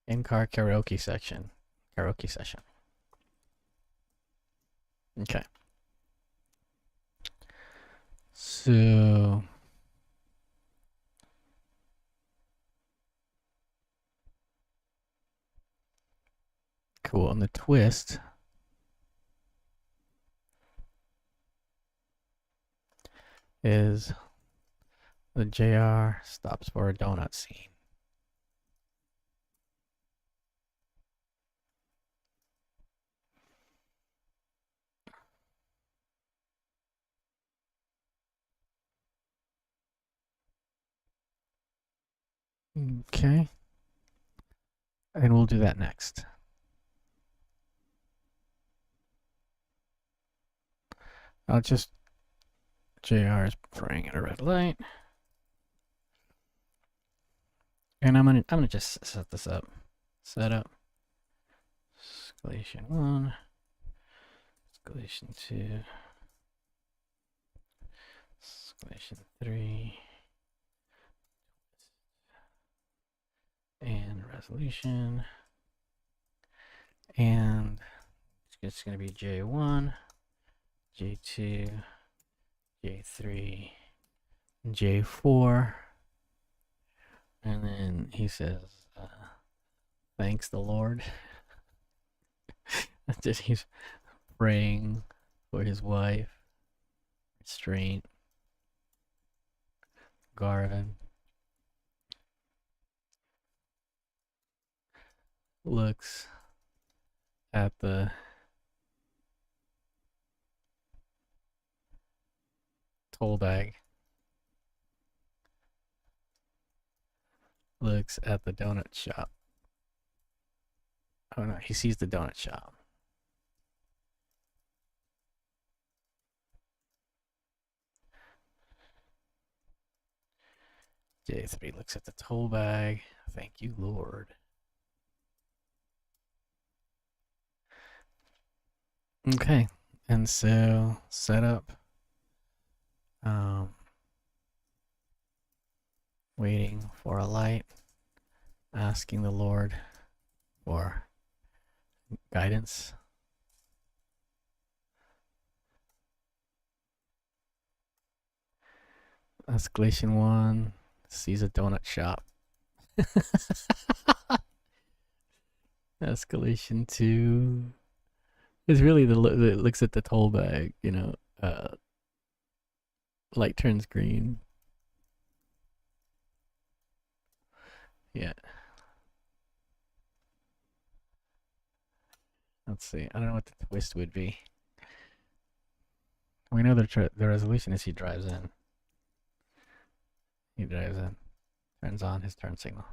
In-car karaoke section. Karaoke session. Okay. So cool. And the twist is the JR stops for a donut scene. Okay. And we'll do that next. I'll just JR is praying at a red light. And I'm gonna just set this up. Setup. Escalation 1. Escalation 2. Escalation 3. And resolution. And it's going to be J1, J2, J3, J4. And then he says, thanks the Lord. That he's praying for his wife, restraint, Garvin. Looks at the toll bag. Looks at the donut shop. Oh no, he sees the donut shop. J3 looks at the toll bag. Thank you, Lord. Okay, and so set up. Waiting for a light, asking the Lord for guidance. Escalation 1 sees a donut shop. Escalation 2 is really the looks at the toll bag, you know, light turns green. Yeah. Let's see. I don't know what the twist would be. We know the resolution is he drives in. He drives in. Turns on his turn signal.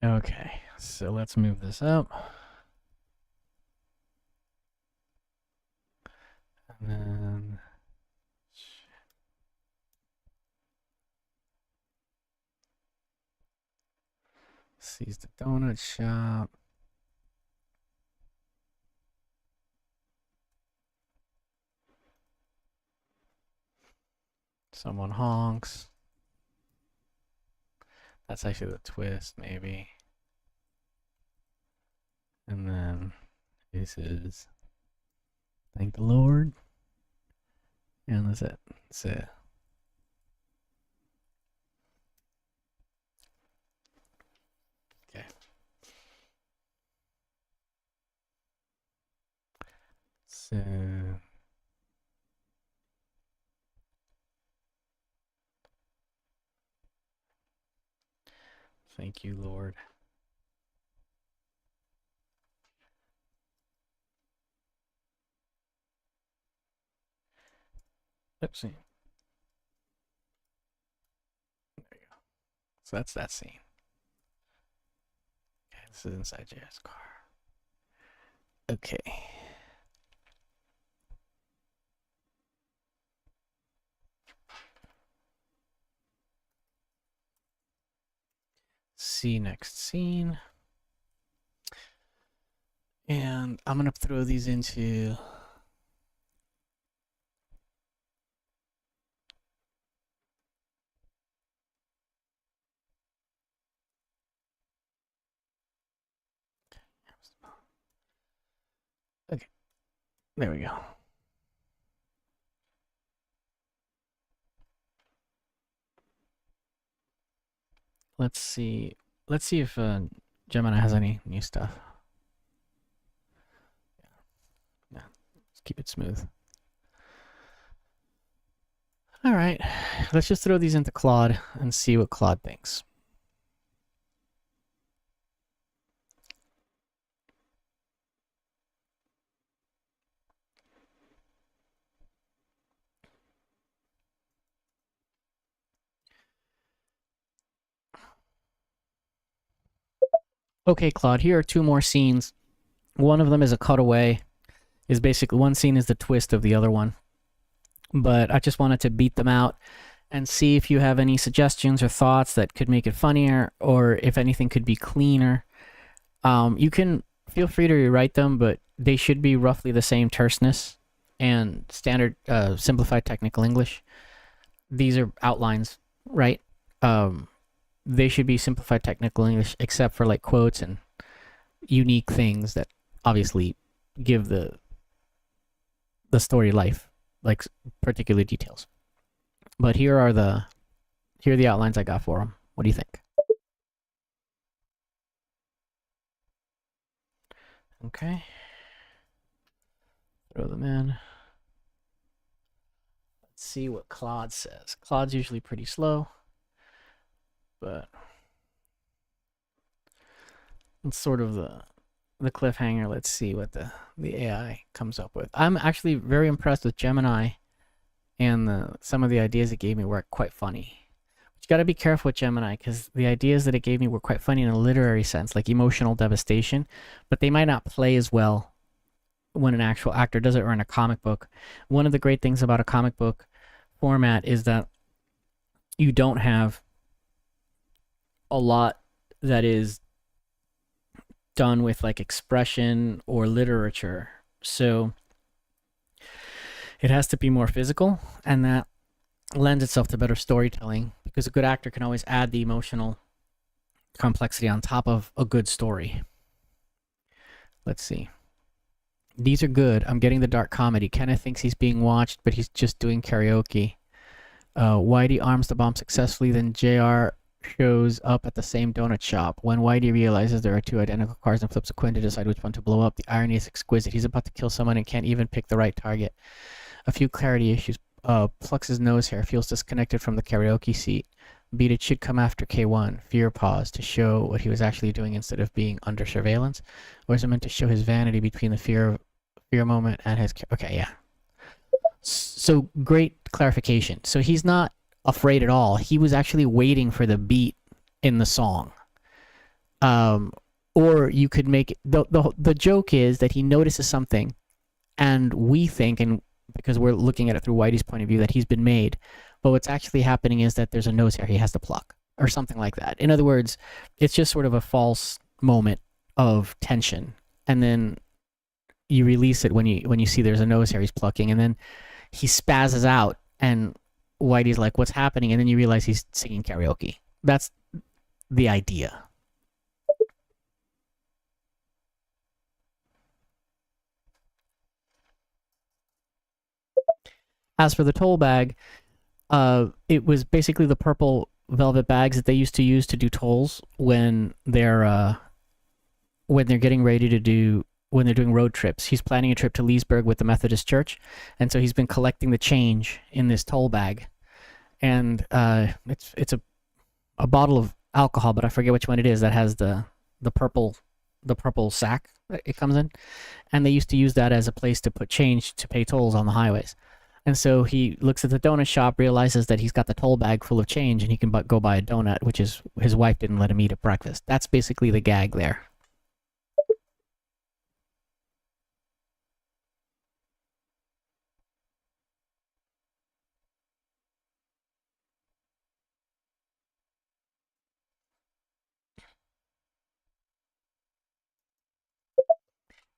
Okay, so let's move this up. And then sees the donut shop. Someone honks. That's actually the twist, maybe. And then this is thank the Lord. And that's it. That's it. Okay. So thank you, Lord. Oops. There you go. So that's that scene. Okay, this is inside JS car. Okay. See next scene. And I'm going to throw these into okay. There we go. Let's see. Let's see if Gemini has any new stuff. Yeah, let's keep it smooth. All right, let's just throw these into Claude and see what Claude thinks. Okay, Claude, here are two more scenes. One of them is a cutaway. Is basically one scene is the twist of the other one. But I just wanted to beat them out and see if you have any suggestions or thoughts that could make it funnier, or if anything could be cleaner. You can feel free to rewrite them, but they should be roughly the same terseness and standard simplified technical English. These are outlines, right? They should be simplified technical English, except for like quotes and unique things that obviously give the story life, like particular details. But here are the outlines I got for them. What do you think? Okay. Throw them in. Let's see what Claude says. Claude's usually pretty slow, but it's sort of the cliffhanger. Let's see what the AI comes up with. I'm actually very impressed with Gemini, and some of the ideas it gave me were quite funny. But you got to be careful with Gemini, because the ideas that it gave me were quite funny in a literary sense, like emotional devastation, but they might not play as well when an actual actor does it, or in a comic book. One of the great things about a comic book format is that you don't have a lot that is done with like expression or literature. So it has to be more physical, and that lends itself to better storytelling, because a good actor can always add the emotional complexity on top of a good story. Let's see. These are good. I'm getting the dark comedy. Kenneth thinks he's being watched, but he's just doing karaoke. Whitey arms the bomb successfully, then JR shows up at the same donut shop. When Whitey realizes there are two identical cars and flips a coin to decide which one to blow up, the irony is exquisite. He's about to kill someone and can't even pick the right target. A few clarity issues. Plucks his nose hair, feels disconnected from the karaoke seat. Beat it should come after K1. Fear pause to show what he was actually doing instead of being under surveillance. Or is it meant to show his vanity between the fear moment and his... Okay, yeah. So great clarification. So he's not afraid at all. He was actually waiting for the beat in the song. Or you could make... The joke is that he notices something, and we think, and because we're looking at it through Whitey's point of view, that he's been made. But what's actually happening is that there's a nose hair he has to pluck, or something like that. In other words, it's just sort of a false moment of tension, and then you release it when you see there's a nose hair he's plucking, and then he spazzes out, and Whitey's like, "What's happening?" And then you realize he's singing karaoke. That's the idea. As for the toll bag, it was basically the purple velvet bags that they used to use to do tolls when they're getting ready to do when they're doing road trips. He's planning a trip to Leesburg with the Methodist Church, and so he's been collecting the change in this toll bag, and it's a bottle of alcohol, but I forget which one it is that has the purple sack that it comes in, and they used to use that as a place to put change to pay tolls on the highways. And so he looks at the donut shop, realizes that he's got the toll bag full of change, and he can go buy a donut, which is his wife didn't let him eat at breakfast. That's basically the gag there.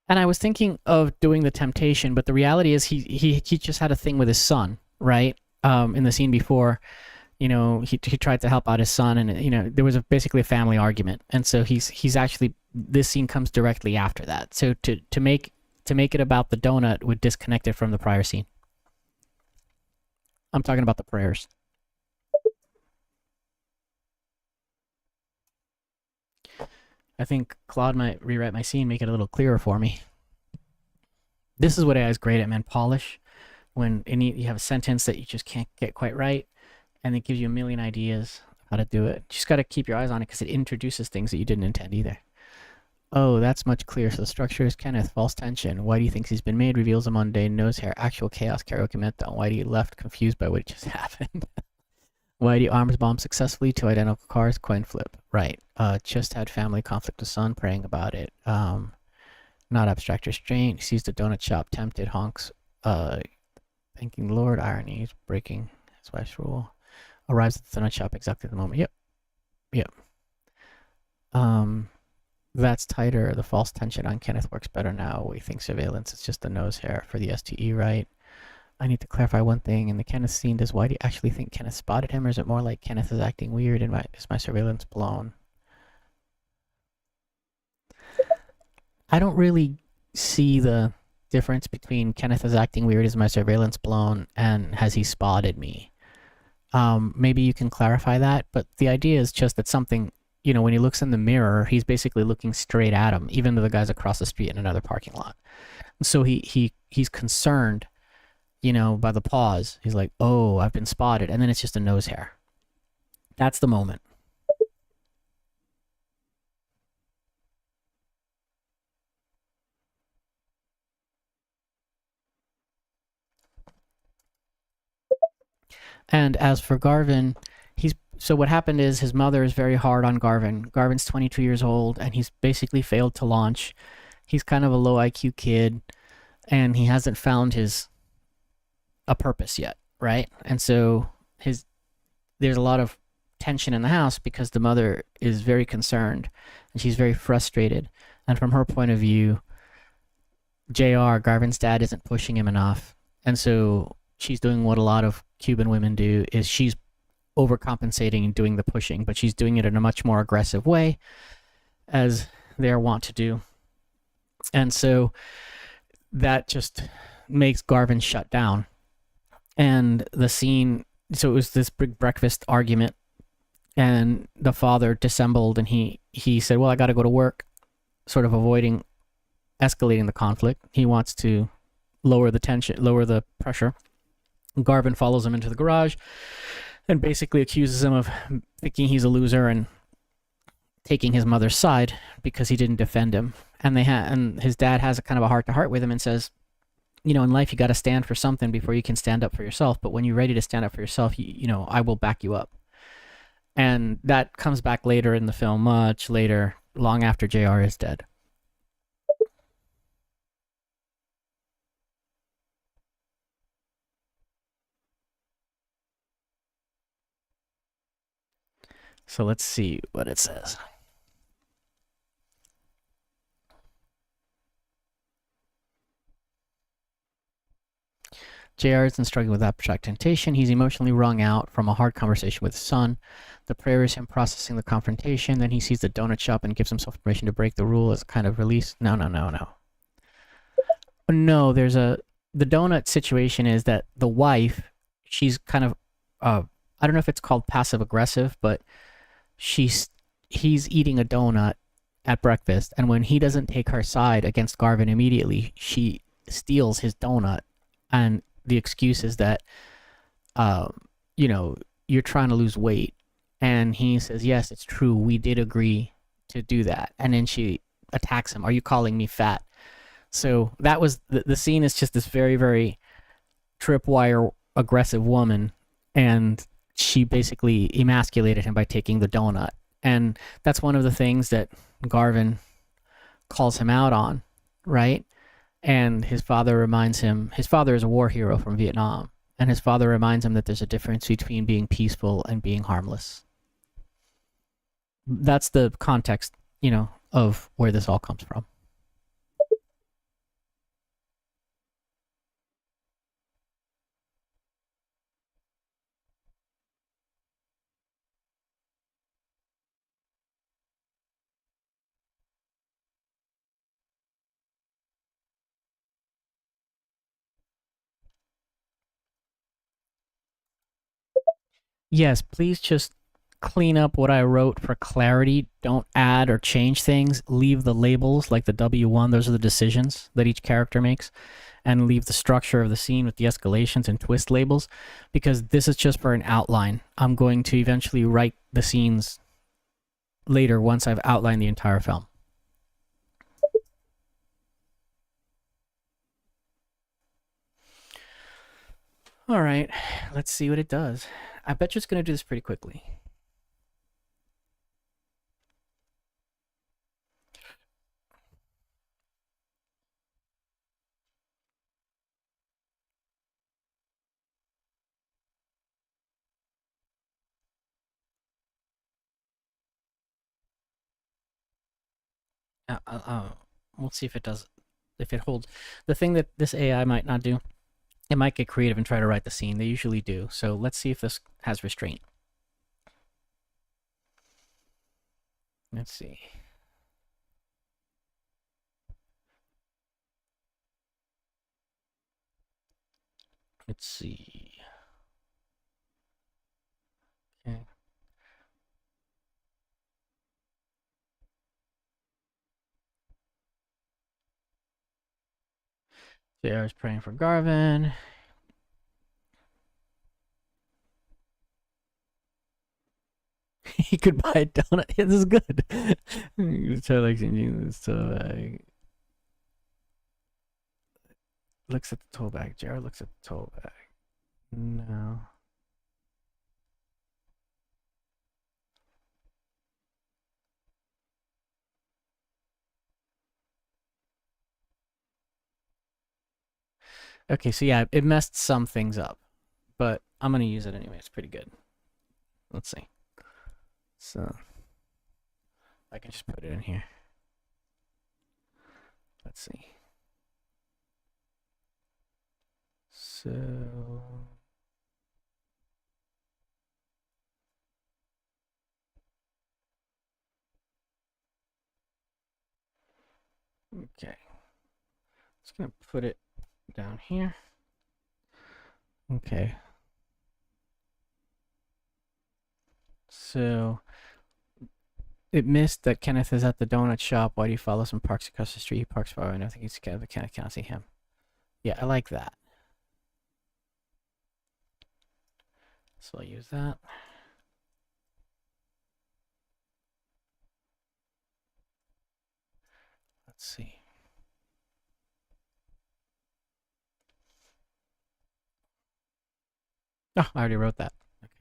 And I was thinking of doing the temptation, but the reality is he just had a thing with his son, right? In the scene before, he tried to help out his son, and there was basically a family argument, and so he's actually, this scene comes directly after that. So to make it about the donut would disconnect it from the prior scene. I'm talking about the prayers. I think Claude might rewrite my scene, make it a little clearer for me. This is what AI is great at, man. Polish. When you have a sentence that you just can't get quite right, and it gives you a million ideas how to do it. You just got to keep your eyes on it because it introduces things that you didn't intend either. Oh, that's much clearer. So the structure is Kenneth, false tension. Whitey thinks he's been made, reveals a mundane nose hair, actual chaos, karaoke meltdown. Whitey left confused by what just happened. Whitey arms bomb successfully, two identical cars, coin flip. Right. Just had family conflict with son, praying about it. Not abstract restraint. Sees the donut shop, tempted, honks. Thanking the Lord, irony, breaking his wife's rule. Arrives at the donut shop exactly at the moment. Yep. That's tighter. The false tension on Kenneth works better now. We think surveillance is just the nose hair for the STE, right? I need to clarify one thing. In the Kenneth scene, does Whitey actually think Kenneth spotted him, or is it more like Kenneth is acting weird and is my surveillance blown? I don't really see the difference between Kenneth is acting weird, is my surveillance blown, and has he spotted me. Maybe you can clarify that, but the idea is just that something, when he looks in the mirror, he's basically looking straight at him, even though the guy's across the street in another parking lot. So he's concerned, by the pause. He's like, oh, I've been spotted, and then it's just a nose hair. That's the moment. And as for Garvin, so what happened is his mother is very hard on Garvin. Garvin's 22 years old, and he's basically failed to launch. He's kind of a low IQ kid, and he hasn't found a purpose yet, right? And so there's a lot of tension in the house because the mother is very concerned, and she's very frustrated. And from her point of view, Garvin's dad, isn't pushing him enough, and so she's doing what a lot of Cuban women do, is she's overcompensating and doing the pushing, but she's doing it in a much more aggressive way, as they're wont to do. And so that just makes Garvin shut down. And the scene, so it was this big breakfast argument, and the father dissembled, and he said, well, I got to go to work, sort of avoiding escalating the conflict. He wants to lower the tension, lower the pressure. Garvin follows him into the garage and basically accuses him of thinking he's a loser and taking his mother's side because he didn't defend him. And and his dad has a kind of a heart to heart with him and says, you know, in life you got to stand for something before you can stand up for yourself. But when you're ready to stand up for yourself, you know, I will back you up. And that comes back later in the film, much later, long after JR is dead. So let's see what it says. JR isn't struggling with abstract temptation. He's emotionally wrung out from a hard conversation with his son. The prayer is him processing the confrontation. Then he sees the donut shop and gives himself permission to break the rule as a kind of release. No. No, the donut situation is that the wife, she's kind of, I don't know if it's called passive aggressive, but he's eating a donut at breakfast, and when he doesn't take her side against Garvin immediately, she steals his donut, and the excuse is that, you know, you're trying to lose weight, and he says, yes, it's true, we did agree to do that, and then she attacks him. Are you calling me fat? So that was the scene. Is just this very, very tripwire aggressive woman, and she basically emasculated him by taking the donut. And that's one of the things that Garvin calls him out on, right? And his father reminds him, his father is a war hero from Vietnam, and his father reminds him that there's a difference between being peaceful and being harmless. That's the context, you know, of where this all comes from. Yes, please just clean up what I wrote for clarity. Don't add or change things. Leave the labels like the W1, those are the decisions that each character makes, and leave the structure of the scene with the escalations and twist labels, because this is just for an outline. I'm going to eventually write the scenes later once I've outlined the entire film. All right, let's see what it does. I bet you it's going to do this pretty quickly. Uh, uh, uh, we'll see if it does, if it holds. The thing that this AI might not do, it might get creative and try to write the scene. They usually do. So let's see if this has restraint. Let's see. Let's see. Okay. JR is praying for Garvin. He could buy a donut. Yeah, this is good. Try like changing this toll bag. Looks at the toll bag. JR looks at the toll bag. No. Okay, so yeah, it messed some things up, but I'm gonna use it anyway. It's pretty good. Let's see. So I can just put it in here. Let's see. So okay. Just gonna put it down here. Okay. So it missed that Kenneth is at the donut shop. Why do you follow some parks across the street? He parks far away. I think he's Kenneth, but Kenneth can't see him. Yeah, I like that. So I'll use that. Let's see. Oh, I already wrote that. Okay.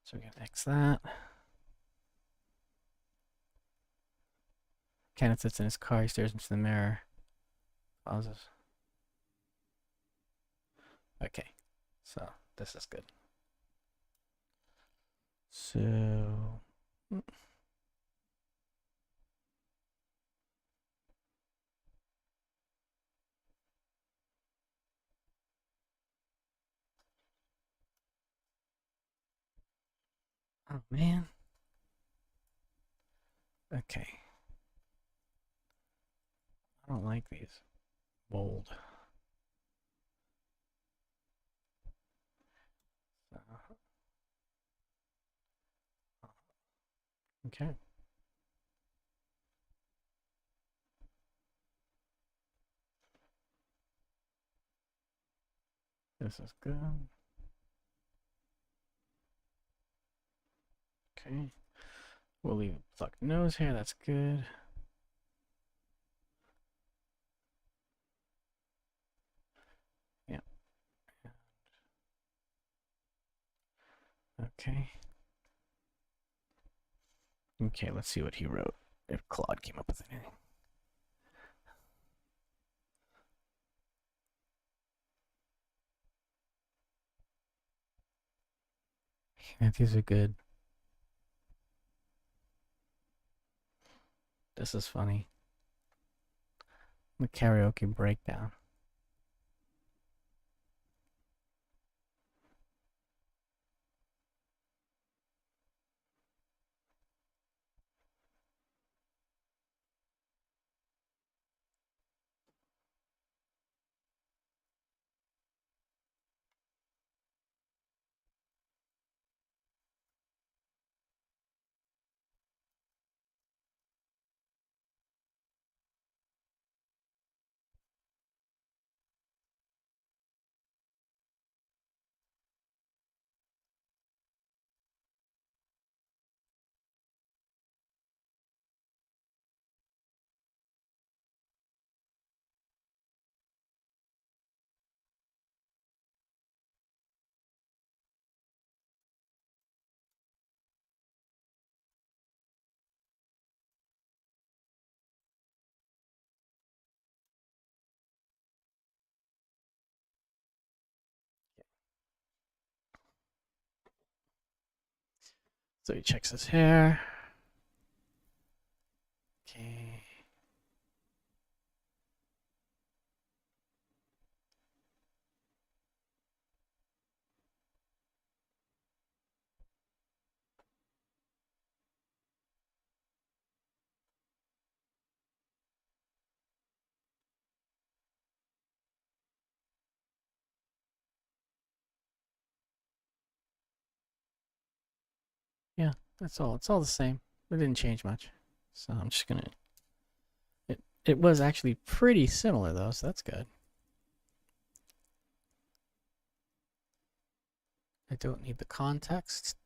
So we're gonna X that. Kenneth sits in his car. He stares into the mirror. Pauses. Okay. So this is good. So. Oh, man. Okay. I don't like these. Bold. Okay. This is good. Okay. We'll leave a plucked nose here. That's good. Yeah. Okay. Okay, let's see what he wrote. If Claude came up with anything. Yeah, these are good. This is funny. The karaoke breakdown. So he checks his hair. Okay. Yeah, that's all. It's all the same. It didn't change much. So I'm just gonna. It was actually pretty similar though, so that's good. I don't need the context.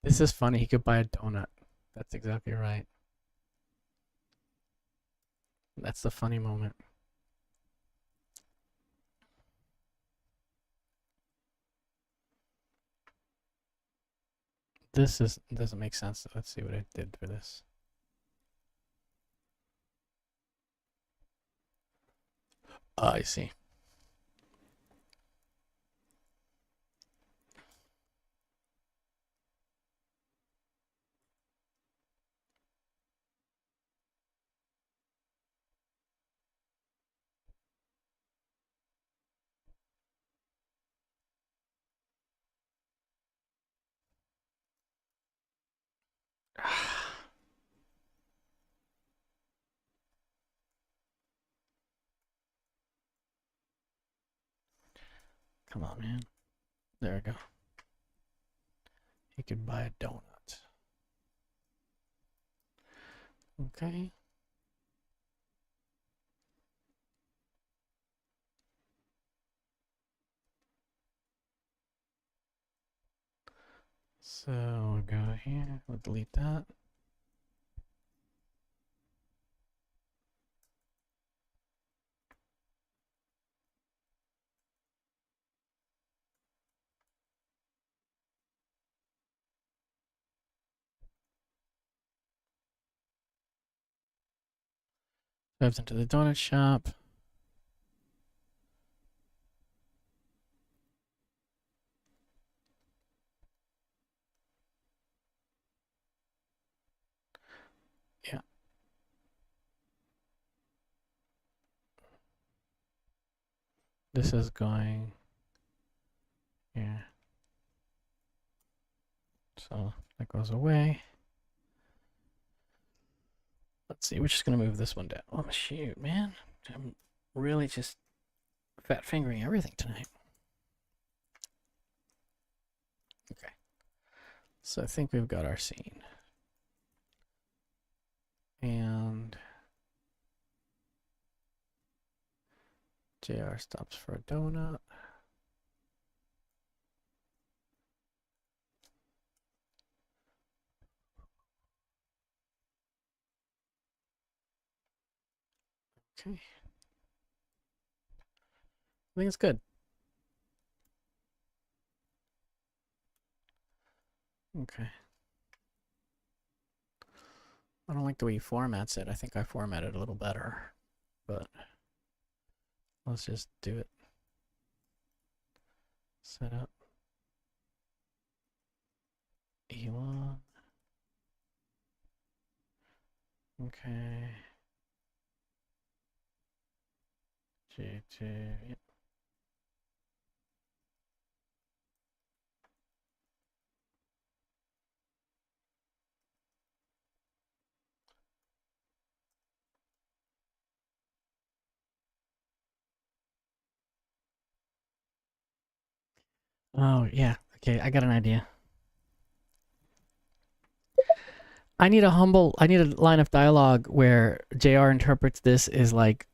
This is funny. He could buy a donut. That's exactly right. That's the funny moment. This doesn't make sense. Let's see what I did for this. Oh, I see. Come on, man. There we go. He could buy a donut. Okay. So we'll go here. We'll delete that. Drives into the donut shop. Yeah. This is going here. So that goes away. Let's see, we're just gonna move this one down. Oh shoot, man. I'm really just fat fingering everything tonight. Okay. So I think we've got our scene. And JR stops for a donut. Okay. I think it's good. Okay. I don't like the way he formats it. I think I formatted a little better. But let's just do it. Set up. Elon. Okay. J2. Yep. Oh, yeah. Okay, I got an idea. I need a line of dialogue where JR interprets this as like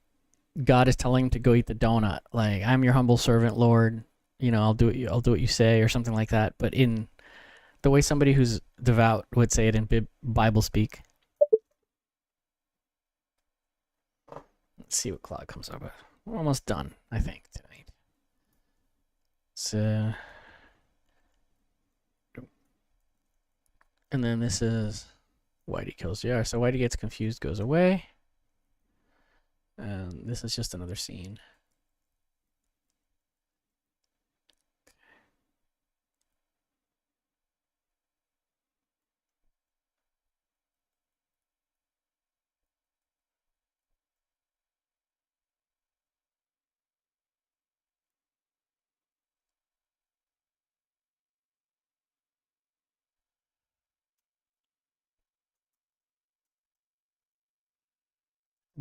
God is telling him to go eat the donut. Like, I'm your humble servant, Lord. You know, I'll do what you say, or something like that. But in the way somebody who's devout would say it in Bible speak. Let's see what Claude comes up with. We're almost done, I think, tonight. So, and then this is Whitey kills JR. So Whitey gets confused, goes away. And this is just another scene.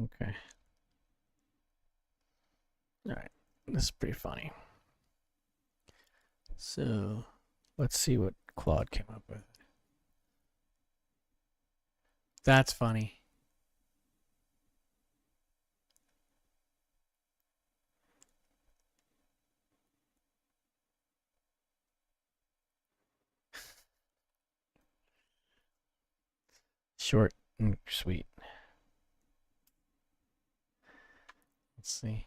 Okay. All right. This is pretty funny. So let's see what Claude came up with. That's funny. Short and sweet. Let's see.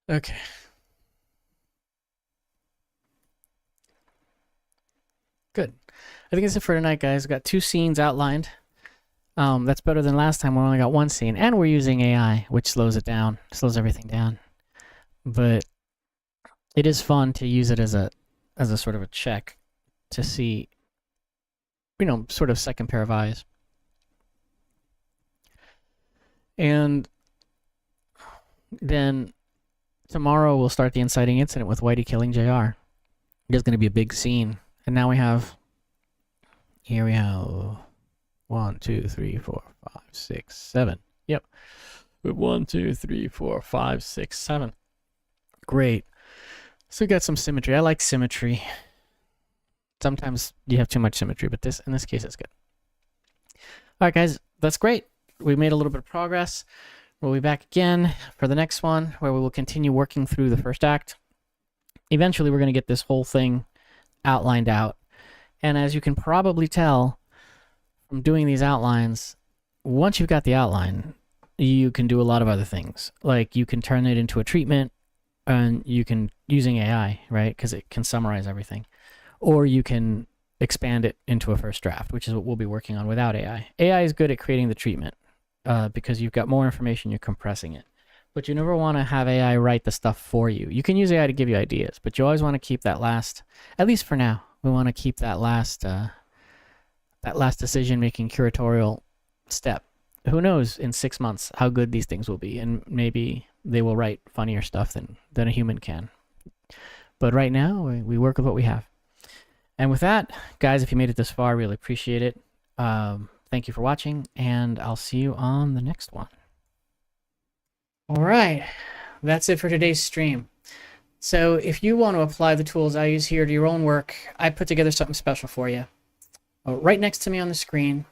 Okay. Good. I think that's it for tonight, guys. We've got 2 scenes outlined. That's better than last time. We only got 1 scene, and we're using AI, which slows it down, slows everything down. But it is fun to use it as a sort of a check to see, sort of second pair of eyes. And then tomorrow we'll start the inciting incident with Whitey killing JR. There's going to be a big scene. And now we have 1, 2, 3, 4, 5, 6, 7. Yep. 1, 2, 3, 4, 5, 6, 7. Great. So we got some symmetry. I like symmetry. Sometimes you have too much symmetry, but in this case, it's good. All right, guys, that's great. We made a little bit of progress. We'll be back again for the next one, where we will continue working through the first act. Eventually, we're going to get this whole thing outlined out. And as you can probably tell from doing these outlines, once you've got the outline, you can do a lot of other things. Like you can turn it into a treatment, and you can, using AI, right? Because it can summarize everything. Or you can expand it into a first draft, which is what we'll be working on without AI. AI is good at creating the treatment because you've got more information, you're compressing it. But you never want to have AI write the stuff for you. You can use AI to give you ideas, but you always want to keep that last, at least for now, we want to keep that last decision-making curatorial step. Who knows in 6 months how good these things will be, and maybe they will write funnier stuff than a human can. But right now, we work with what we have. And with that, guys, if you made it this far, I really appreciate it. Thank you for watching, and I'll see you on the next one. All right, that's it for today's stream. So if you want to apply the tools I use here to your own work, I put together something special for you. Right next to me on the screen,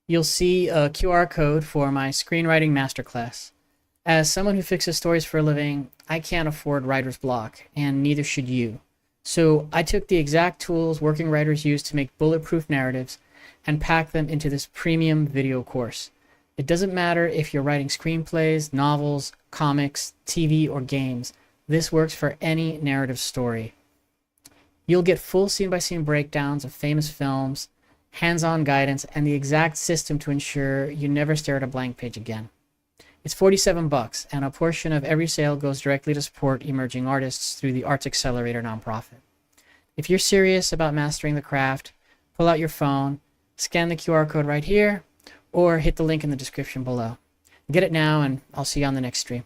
you'll see a QR code for my screenwriting masterclass. As someone who fixes stories for a living, I can't afford writer's block, and neither should you. So I took the exact tools working writers use to make bulletproof narratives and packed them into this premium video course. It doesn't matter if you're writing screenplays, novels, comics, TV, or games. This works for any narrative story. You'll get full scene-by-scene breakdowns of famous films, hands-on guidance, and the exact system to ensure you never stare at a blank page again. It's $47, and a portion of every sale goes directly to support emerging artists through the Arts Accelerator nonprofit. If you're serious about mastering the craft, pull out your phone, scan the QR code right here, or hit the link in the description below. Get it now, and I'll see you on the next stream.